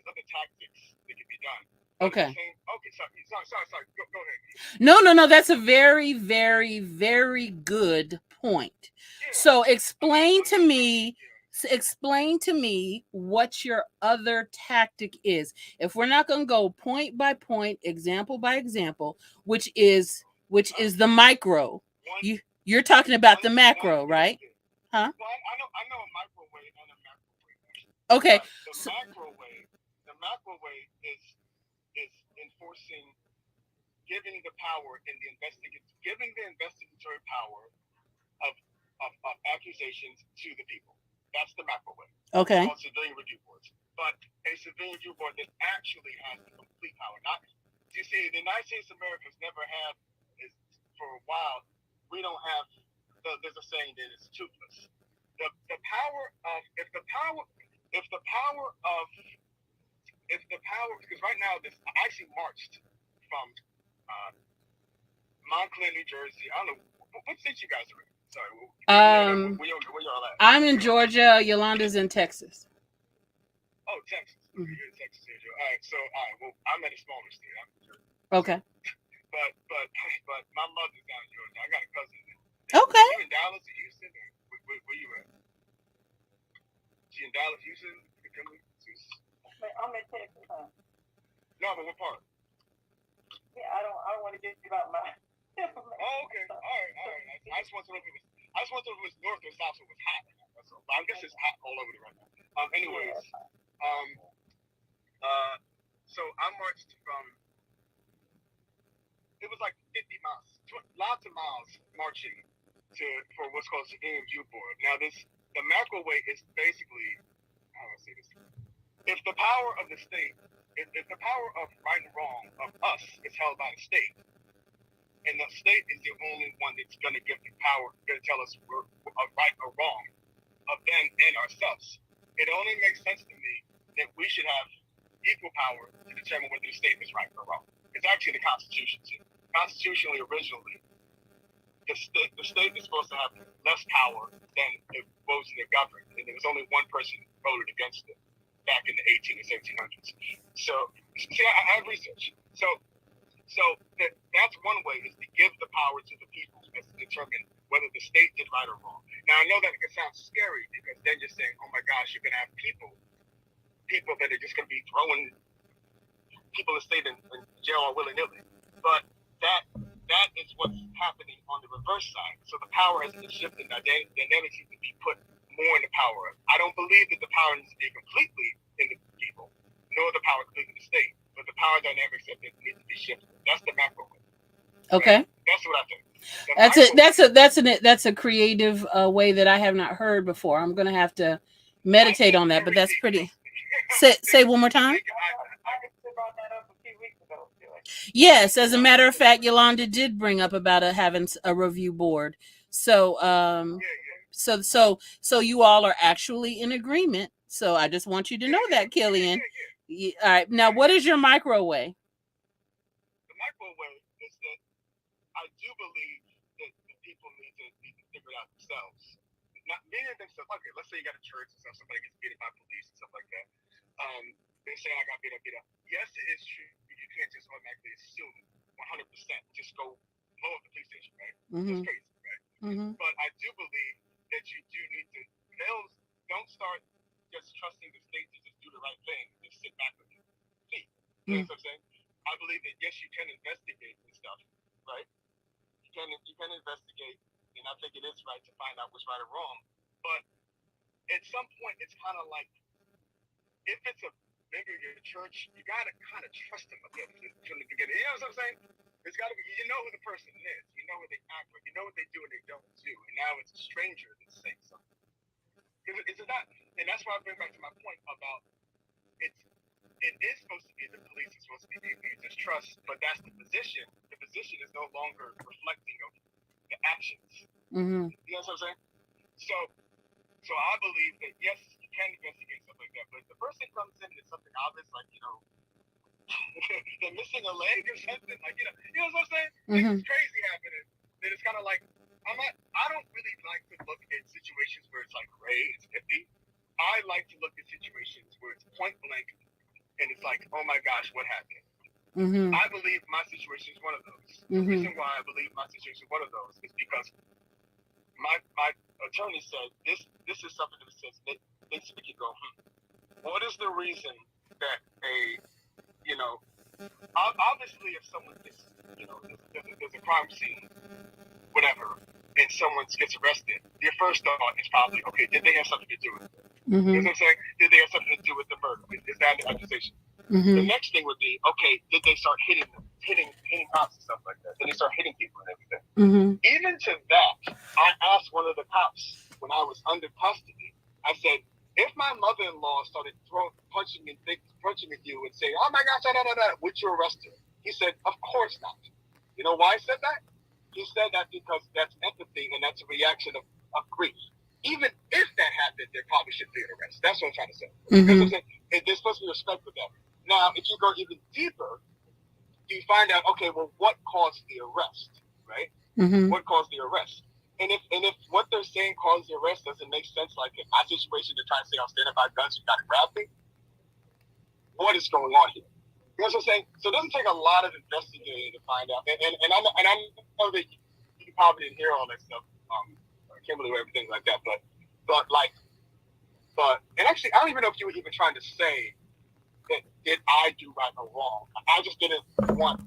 other tactics that can be done. Okay. Okay. Sorry. Go ahead. No. That's a very, very, very good point. Yeah. So explain to me what your other tactic is. If we're not going to go point by point, example by example, which is the micro. You're talking about the macro, right? Huh? Well, I know a microwave and a macro way. Okay. But the macro way is enforcing, giving the power in giving the investigatory power of accusations to the people. That's the macro way. Okay. Called civilian review boards. But a civilian review board that actually has the complete power. Not, you see, the United States of America has never had, for a while, we don't have, there's a saying that it's toothless. The power of, if the power of, because right now, I actually marched from Montclair, New Jersey. I don't know, what state you guys are in? Sorry, where y'all at? I'm in Georgia. Yolanda's in Texas. Oh, Texas. Mm-hmm. You're in Texas. All right. So, well, I'm at a smaller state. I'm in Georgia. Okay. But my mother's down in Georgia. I got a cousin there. Okay. You in Dallas or Houston? Or where you at? She in Dallas, Houston? I'm in Texas. No, but what part? Yeah, I don't want to get you about my. Oh, okay. All right. I just want to know if it was north or south, so it was hot. That's all. But I guess it's hot all over the right now. Anyways, so I marched from. It was like 50 miles, lots of miles marching for what's called civilian review board. Now the macro way is basically, how do I say this? If the power of the state, if the power of right and wrong of us is held by the state, and the state is the only one that's going to give the power, going to tell us we're right or wrong of them and ourselves, it only makes sense to me that we should have equal power to determine whether the state is right or wrong. It's actually the Constitution too. Constitutionally, originally, the state is supposed to have less power than those in the government, and there was only one person who voted against it back in the 18 and 1700s. So, see, I have research. So that's one way, is to give the power to the people as to determine whether the state did right or wrong. Now, I know that it sounds scary, because then you're saying, oh my gosh, you're going to have people that are just going to be throwing people in state in jail willy-nilly. But that is what's happening on the reverse side. So the power has been shifted. Now, there never seems to be put more in the power. I don't believe that the power needs to be completely in the people, nor the power completely in the state. But the power dynamics that need to be shifted. That's the macro way. Okay. That's what I think. That's a creative way that I have not heard before. I'm gonna have to meditate on that, but that's pretty. Say one more time. Yes, as a matter of fact, Yolanda did bring up about having a review board. So so you all are actually in agreement. So I just want you to know that, Killian. All right. Now, what is your microwave? The microwave is that I do believe that the people need to figure it out themselves. Not many of them say, okay, let's say you got a church and stuff, somebody gets beaten by police and stuff like that. They say I got beat up. Yes, it is true. You can't just automatically assume 100%. Just go blow up the police station, right? Mm-hmm. That's crazy, right? Mm-hmm. But I do believe that you do need to. Don't start just trusting the state to just do the right thing and just sit back with your feet. You know what I'm saying? I believe that yes, you can investigate and stuff, right? You can investigate, and I think it is right to find out what's right or wrong. But at some point, it's kind of like, if it's a bigger your church, you gotta kind of trust them a bit from the beginning. You know what I'm saying? It's gotta be, you know who the person is, you know what they act like, you know what they do and they don't do, and now it's a stranger that's saying something. It's not, and that's why I bring back to my point about it is supposed to be the police is supposed to be people you just trust, but that's the position. The position is no longer reflecting of the actions. Mm-hmm. You know what I'm saying? So I believe that yes, you can investigate stuff like that, but if the person comes in and it's something obvious, like, you know, they're missing a leg or something, like, you know what I'm saying? Mm-hmm. This is crazy happening. Then it's kind of like, I don't really like to look at situations where it's like gray, it's iffy. I like to look at situations where it's point blank and it's like, oh my gosh, what happened? Mm-hmm. I believe my situation is one of those. Mm-hmm. The reason why I believe my situation is one of those is because my attorney said this is something that says makes me go, what is the reason that obviously if someone gets, there's a crime scene, whatever, and someone gets arrested, your first thought is probably, okay, did they have something to do with it? You know what I'm saying? Did they have something to do with the murder? Is that the accusation? The next thing would be, okay, did they start hitting cops and stuff like that? Did they start hitting people and everything? Even to that, I asked one of the cops when I was under custody. I said, if my mother-in-law started punching at you and saying, "Oh my gosh, would you arrest her?" He said, "Of course not." You know why I said that? He said that because that's empathy and that's a reaction of grief. Even if that happened, there probably should be an arrest. That's what I'm trying to say. Because I'm saying, there's supposed to be respect for that. Now, if you go even deeper, you find out, okay, well, what caused the arrest, right? What caused the arrest? And if what they're saying caused the arrest doesn't make sense, like in my situation, they're trying to say I'm standing by guns, you got to grab me. What is going on here? You know what I'm saying? So it doesn't take a lot of investigating to find out. And I know that you probably didn't hear all that stuff, Kimberly, or everything like that. But and actually, I don't even know if you were even trying to say that did I do right or wrong. I just didn't want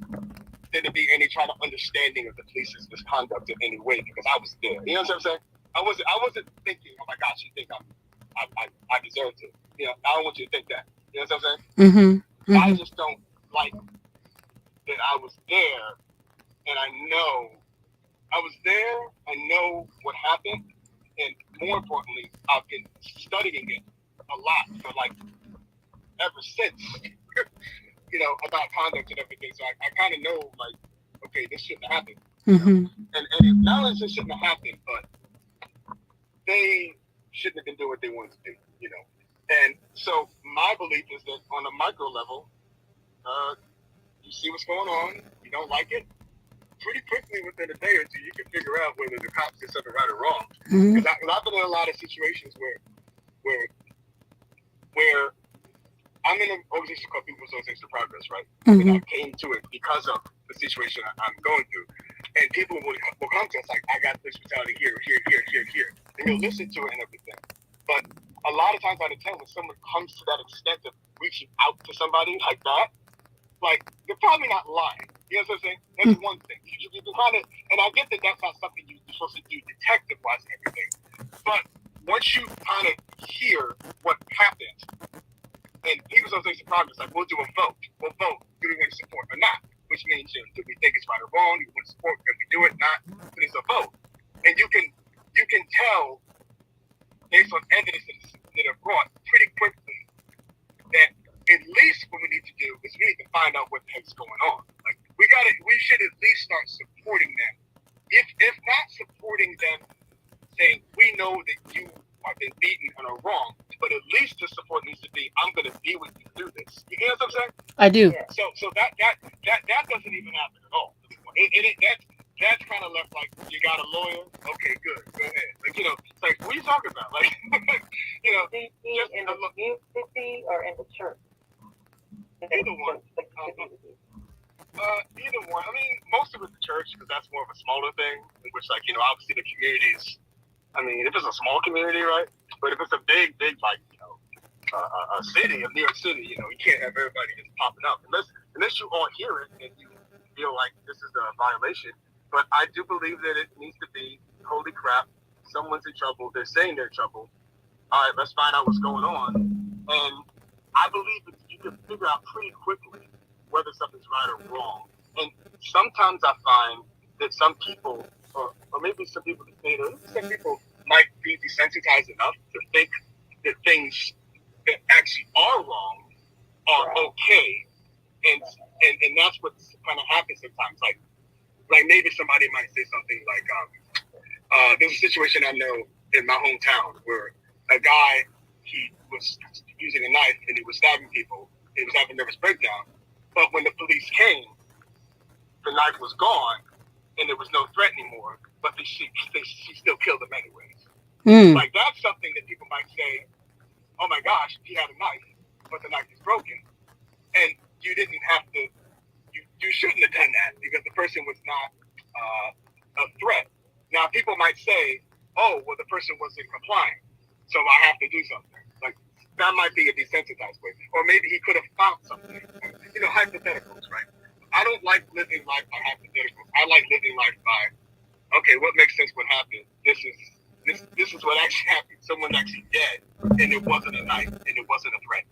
there to be any kind of understanding of the police's misconduct in any way because I was there. You know what I'm saying? I wasn't thinking, oh my gosh, you think I deserve to. You know, I don't want you to think that. You know what I'm saying? I just don't like that I was there and I know I was there, I know what happened, and more importantly, I've been studying it a lot for like ever since, you know, about conduct and everything. So I kind of know, like, okay, this shouldn't have happened. You know? And not only this shouldn't have happened, but they shouldn't have been doing what they wanted to do, you know. And so my belief is that on a micro level, you see what's going on, you don't like it, pretty quickly within a day or two, you can figure out whether the cops did something right or wrong. Because I've been in a lot of situations where I'm in an organization called People's Organization of Progress, right? And I came to it because of the situation I'm going through. And people will come to us like, I got police brutality here. And you'll listen to it and everything. But a lot of times out of 10, when someone comes to that extent of reaching out to somebody like that, like, they're probably not lying. You know what I'm saying? That's one thing. You can kind of, and I get that that's not something you're supposed to do detective-wise and everything. But once you kind of hear what happened, and People's Organization of Progress, like, we'll do a vote. We'll vote. Do we want to support or not? Which means, you know, do we think it's right or wrong? Do we want to support? Can we do it? Not? But it's a vote. And you can tell, based on evidence that are brought pretty quickly, that at least what we need to do is we need to find out what the heck's going on. Like, we should at least start supporting them. If not supporting them, saying we know that you have been beaten and are wrong, but at least the support needs to be, I'm going to be with you through this. You know what I'm saying? I do. Yeah. So that doesn't even happen at all. That's kind of left like, you got a lawyer? Okay, good. Go ahead. Like, you know, it's like, what are you talking about? Like, you know, just in the community or in the church? Either one. Either one. I mean, most of it's the church because that's more of a smaller thing, in which, like, you know, obviously the communities. I mean, if it's a small community, right? But if it's a big, like, you know, a city, of New York City, you know, you can't have everybody just popping up unless you all hear it and you feel like this is a violation. But I do believe that it needs to be, holy crap, someone's in trouble. They're saying they're in trouble. All right, let's find out what's going on. And I believe that you can figure out pretty quickly whether something's right or wrong. And sometimes I find that some people, or maybe some people might be desensitized enough to think that things that actually are wrong are okay. And that's what kind of happens sometimes. Like maybe somebody might say something like, there's a situation I know in my hometown where a guy, he was using a knife and he was stabbing people. He was having a nervous breakdown. But when the police came, the knife was gone and there was no threat anymore. But she still killed him anyways. Like, that's something that people might say, oh my gosh, he had a knife, but the knife is broken. And you didn't have to, you shouldn't have done that because the person was not a threat. Now, people might say, oh, well, the person wasn't complying, so I have to do something. Like, that might be a desensitized way. Or maybe he could have found something. You know, hypotheticals, right? I don't like living life by hypotheticals. I like living life by, okay, what makes sense, what happened? This is this is what actually happened. Someone's actually dead, and it wasn't a knife, and it wasn't a threat.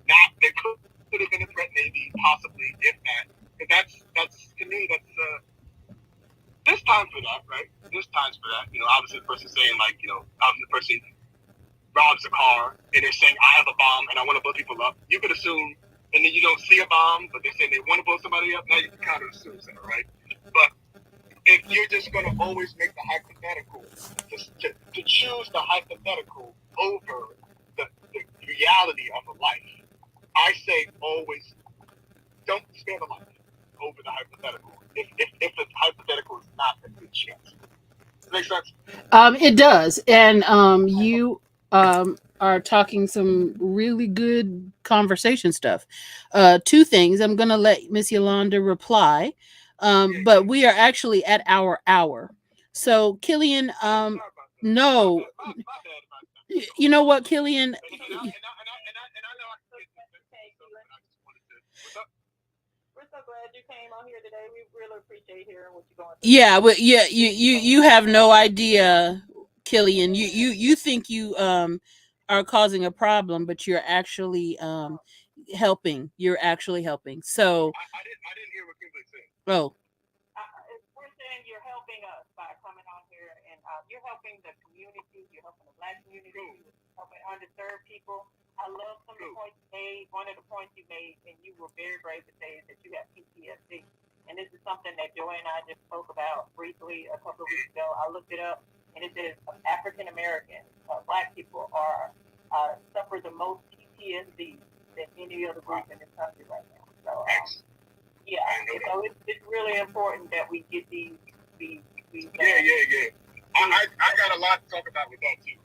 Not there could have been a threat, maybe, possibly, if that. But that's to me, there's time for that, right? There's times for that. Obviously the person saying obviously the person robs a car and they're saying I have a bomb and I want to blow people up. You could assume, and then you don't see a bomb, but they're saying they want to blow somebody up. Now you can kind of assume that, right? But if you're just going to always make the hypothetical, to choose the hypothetical over the reality of a life, I say always don't spare the life over the hypothetical. If the hypothetical is not a good chance. Makes sense? It does. And you are talking some really good conversation stuff. Two things. I'm going to let Miss Yolanda reply. But we are actually at our hour. So, Killian, no. You know what, Killian? We're so glad you came on here today. We really appreciate hearing what you're going through. Yeah, but yeah, you have no idea, Killian. You think you are causing a problem, but you're actually helping. You're actually helping. So I didn't hear what Kimberly said. Oh, We're saying you're helping us by coming on here, and you're helping the community. You're helping the Black community. You're helping underserved people. I love some of the points you made. One of the points you made, and you were very brave to say, is that you have PTSD. And this is something that Joy and I just spoke about briefly a couple of weeks ago. I looked it up, and it says African Americans, Black people, suffer the most PTSD than any other group in this country right now. So, yeah, so it's really important that we get these Yeah. I got a lot to talk about with that too.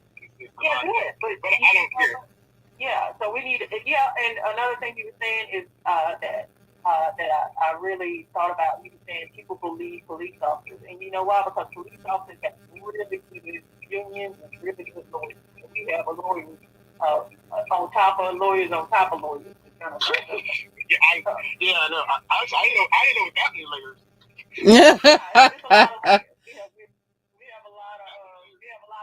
Yeah, good. But I don't care. Yeah, so we need. Yeah, and another thing you were saying is that I really thought about. You were saying people believe police officers, and you know why? Because police officers have really good unions and really good lawyers. We have a lawyer on top of lawyers on top of lawyers. Kind of I know. I didn't know what that means, layers. Yeah. We have a lot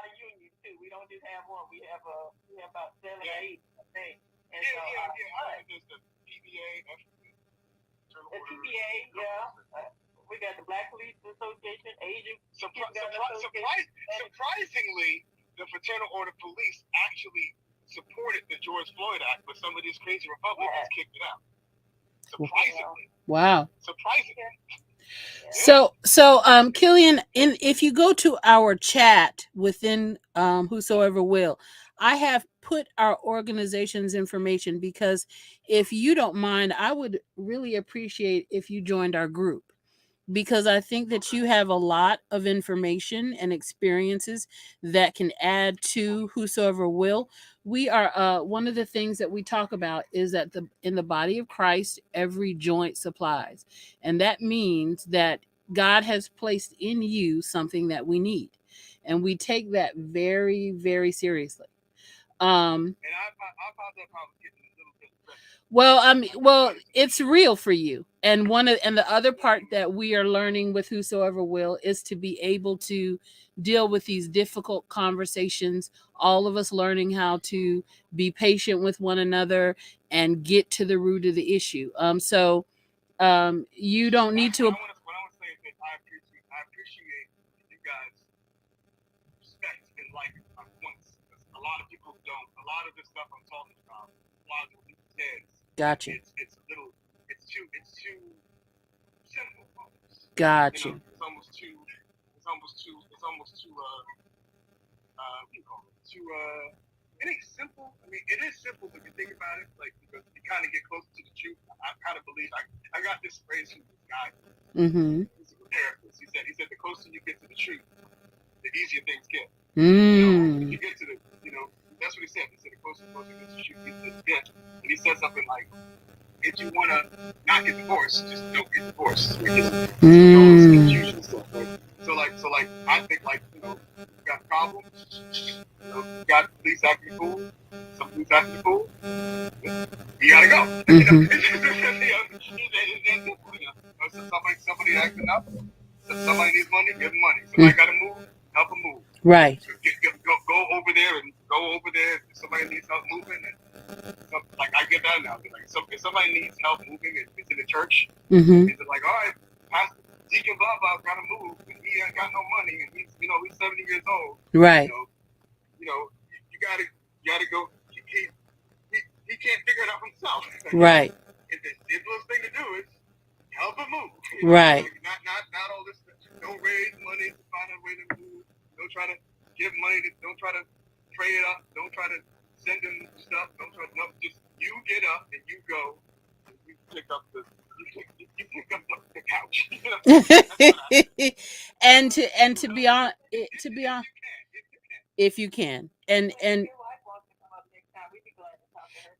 of unions too. We don't just have one. We have about 7 or 8, I think. And There's the PBA, the PBA, we got the Black Police Association, Asian. Surprisingly, the Fraternal Order Police actually supported the George Floyd Act, but some of these crazy Republicans kicked it out. Surprisingly. Wow. Surprisingly. So Killian, if you go to our chat within Whosoever Will, I have put our organization's information, because if you don't mind, I would really appreciate if you joined our group, because I think that you have a lot of information and experiences that can add to Whosoever Will. We are one of the things that we talk about is that in the body of Christ, every joint supplies. And that means that God has placed in you something that we need. And we take that very, very seriously. And I found that I was getting a little bit stressed. Well, it's real for you. And the other part that we are learning with Whosoever Will is to be able to deal with these difficult conversations. All of us learning how to be patient with one another and get to the root of the issue. So you don't need to. What I want to say is that I appreciate you guys respect and like my points. A lot of people don't. A lot of this stuff I'm talking about, a lot of people's heads. Gotcha. It's too simple. Almost. Gotcha. It's almost too what do you call it? It ain't simple. I mean, it is simple if you think about it. Like, because you kind of get closer to the truth. I kind of believe. I got this phrase from this guy. Mm-hmm. He's a therapist. He said the closer you get to the truth, the easier things get. If you get to the, that's what he said. He said the closer you get to the truth, the easier things get. And he said something like, if you want to not get divorced, just don't get divorced. Because confusion stuff. So I think you got problems. You got police acting cool. Some police acting cool. You gotta go. Somebody acting up. Somebody needs money, give them money. Somebody gotta move, help them move. Right. So moving, and like I get that now. Like, if somebody needs help moving, and it's in the church, Mm-hmm. it's like, all right, Pastor Deacon blah blah gotta move, and he ain't got no money, and he's 70 years old. Right. You gotta go. He can't figure it out himself. Right. And the simplest thing to do is help him move. Right. Not all this. Don't raise money to find a way to move. Don't try to give money. Don't try to pray it up. Don't try to send him stuff. Don't try to. No, just you get up and you go. And you pick up the couch. and to be on, if you can, and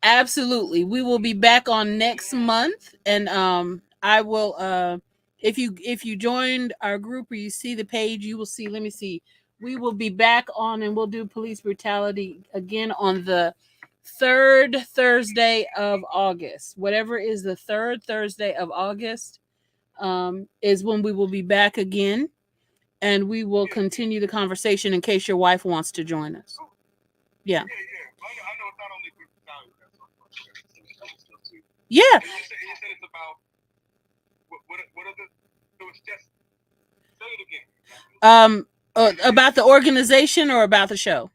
absolutely, we will be back on next month, and I will if you joined our group or you see the page, you will see. Let me see. We will be back on, and we'll do police brutality again on the third Thursday of August. Whatever is the third Thursday of August, is when we will be back again, and we will continue the conversation in case your wife wants to join us. Yeah. I know it's not only brutality. Yeah. And you said it's about what are the? So it's just say it again. About the organization or about the show?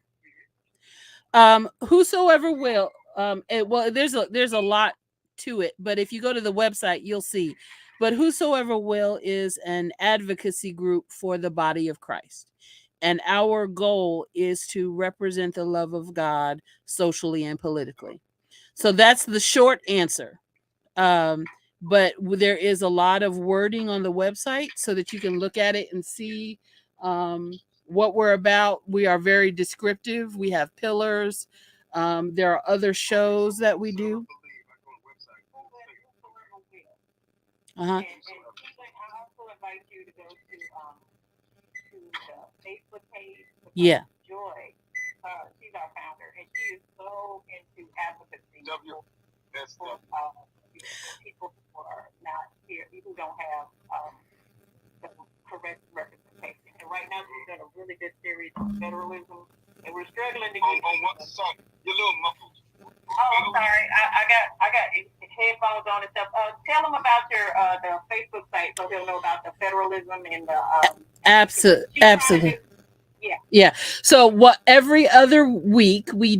Whosoever will. Well, there's a lot to it, but if you go to the website, you'll see. But Whosoever Will is an advocacy group for the body of Christ. And our goal is to represent the love of God socially and politically. So that's the short answer. But there is a lot of wording on the website so that you can look at it and see what we're about. We are very descriptive. We have pillars. There are other shows that we do. Uh-huh. And I also invite you to go to the Facebook page. Yeah. Joy, she's our founder, and she is so into advocacy for people who are not here, who don't have the correct representation. And right now, she's done a really good series on federalism, and we're struggling to get on what song? You're a little muffled. Oh, I'm sorry. I got headphones on and stuff. Tell them about your the Facebook site so they'll know about the federalism and the absolutely. Yeah. So every other week we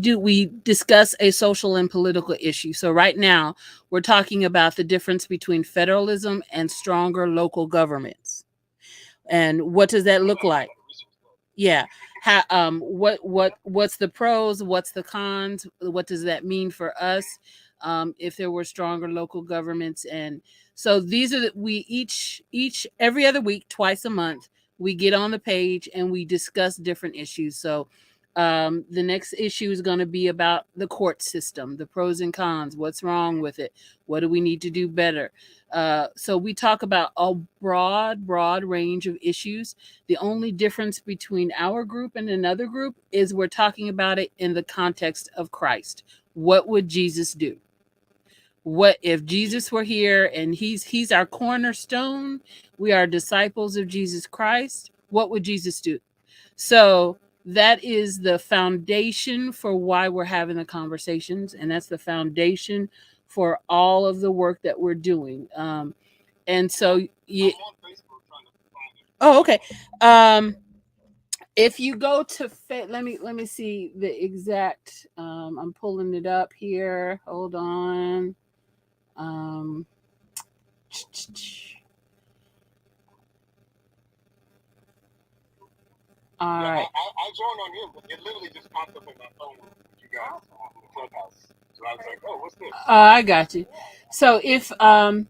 discuss a social and political issue. So right now we're talking about the difference between federalism and stronger local governments. And what does that look like? Yeah. What's the pros? What's the cons? What does that mean for us? If there were stronger local governments. And so these are every other week, twice a month, we get on the page and we discuss different issues. So the next issue is going to be about the court system, the pros and cons, what's wrong with it, what do we need to do better. So we talk about a broad range of issues. The only difference between our group and another group is we're talking about it in the context of Christ. What would Jesus do? What if Jesus were here and he's our cornerstone? We are disciples of Jesus Christ. What would Jesus do? So that is the foundation for why we're having the conversations, and that's the foundation for all of the work that we're doing. And so oh, okay. If you go to let me see the exact. I'm pulling it up here. Hold on. All right. I joined on here, but it literally just popped up on my phone with you guys on the Clubhouse. So I was like, oh, what's this? I got you. So if on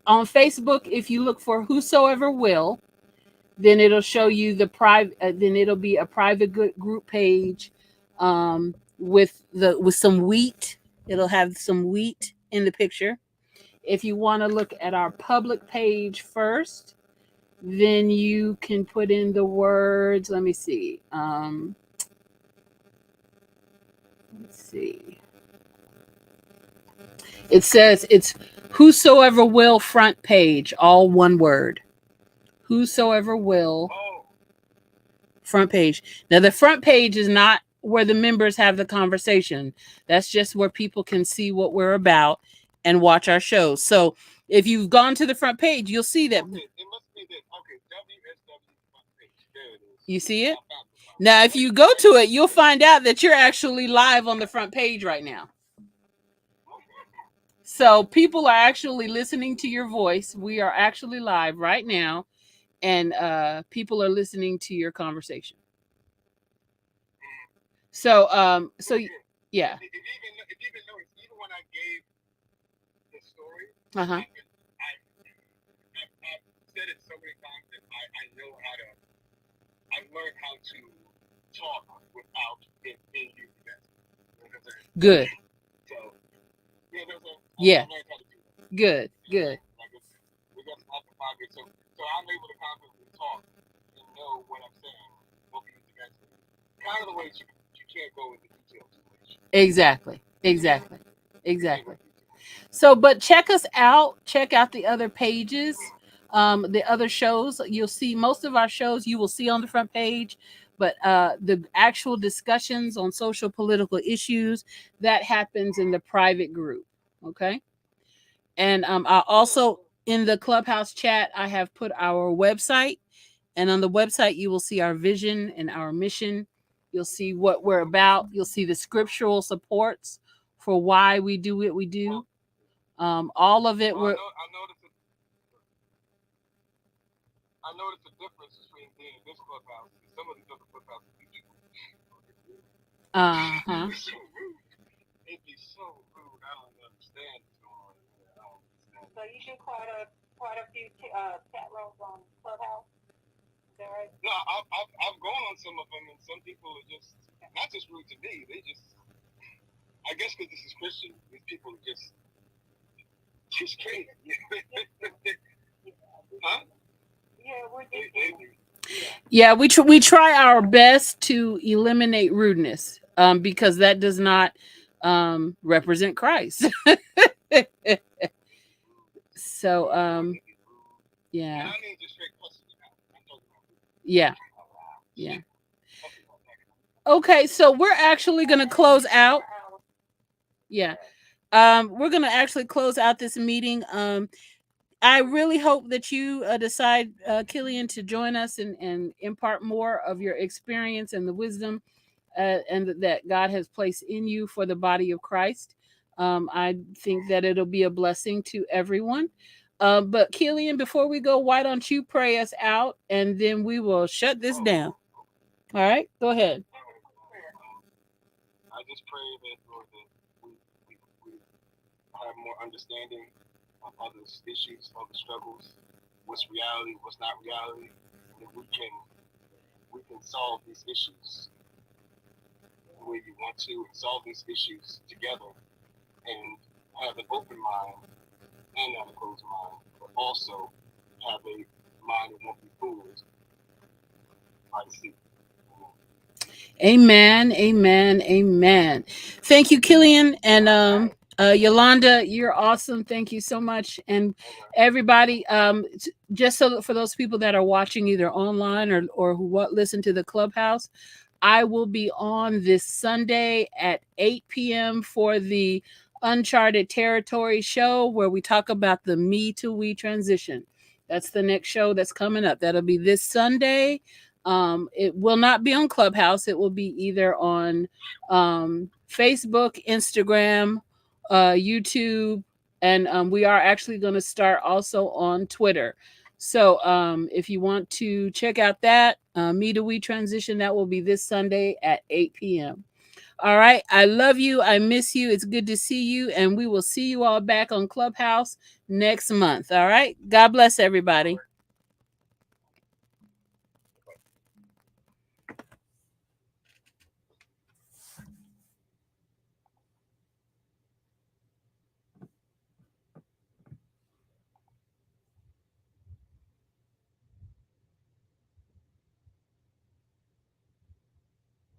Facebook, if you look for Whosoever Will, then it'll show you the private. Then it'll be a private group page with some wheat. It'll have some wheat in the picture. If you want to look at our public page first, then you can put in the words. Let me see. Let's see. It says it's Whosoever Will front page, all one word. Whosoever Will front page. Now the front page is not where the members have the conversation. That's just where people can see what we're about and watch our shows. So if you've gone to the front page, you'll see that. Okay, it must be this. Okay, WSW front page. There it is. You see it? I found it. Now, if you go to it, you'll find out that you're actually live on the front page right now. So people are actually listening to your voice. We are actually live right now, and people are listening to your conversation. So yeah. If you even notice, even when I gave the story, Uh-huh. I've said it so many times that I know how to. I've learned how to talk without it being used against me. You know what I'm saying? Good. So Yeah. I learned how to do that. Good. Good. Like we got some other pockets, so I'm able to confidently talk and know what I'm saying will be used against me. Kind of the ways you can't go into detail too much. Exactly. Exactly. Exactly. So, but check us out. Check out the other pages. The other shows, you'll see most of our shows you will see on the front page, but the actual discussions on social political issues, that happens in the private group. Okay. And I also, in the Clubhouse chat, I have put our website, and on the website you will see our vision and our mission. You'll see what we're about. You'll see the scriptural supports for why we do what we do. All of it. Well, I noticed the difference between being in this clubhouse and some of these other clubhouses. Uh-huh. It'd be so rude. I don't understand what's going on. So you do quite a few chat rooms on Clubhouse. Is that right? No, I've gone on some of them, and some people are just not just rude to me. They just, I guess, because this is Christian, these people are just crazy. Huh? Yeah, we're just. Yeah, we try our best to eliminate rudeness, because that does not represent Christ. So yeah. Yeah. Yeah. Okay, so we're actually gonna close out. Yeah. We're gonna actually close out this meeting. I really hope that you decide, Killian, to join us and impart more of your experience and the wisdom and that God has placed in you for the body of Christ. I think that it'll be a blessing to everyone. But Killian, before we go, why don't you pray us out, and then we will shut this down. All right, go ahead. I just pray that, Lord, that we have more understanding of others' issues, other struggles, what's reality, what's not reality, and we can solve these issues the way you want to, and solve these issues together, and have an open mind and not a closed mind, but also have a mind that won't be fooled by deceit. Amen, amen, amen. Thank you, Killian, and Yolanda. You're awesome. Thank you so much, and everybody. Just so for those people that are watching either online or who listen to the Clubhouse, I will be on this Sunday at 8 p.m. for the Uncharted Territory show, where we talk about the me to we transition. That's the next show that's coming up. That'll be this Sunday. It will not be on Clubhouse. It will be either on Facebook, Instagram, YouTube, and we are actually going to start also on Twitter. So if you want to check out that Me to We transition, that will be this Sunday at 8 p.m. All right. I love you. I miss you. It's good to see you. And we will see you all back on Clubhouse next month. All right. God bless everybody.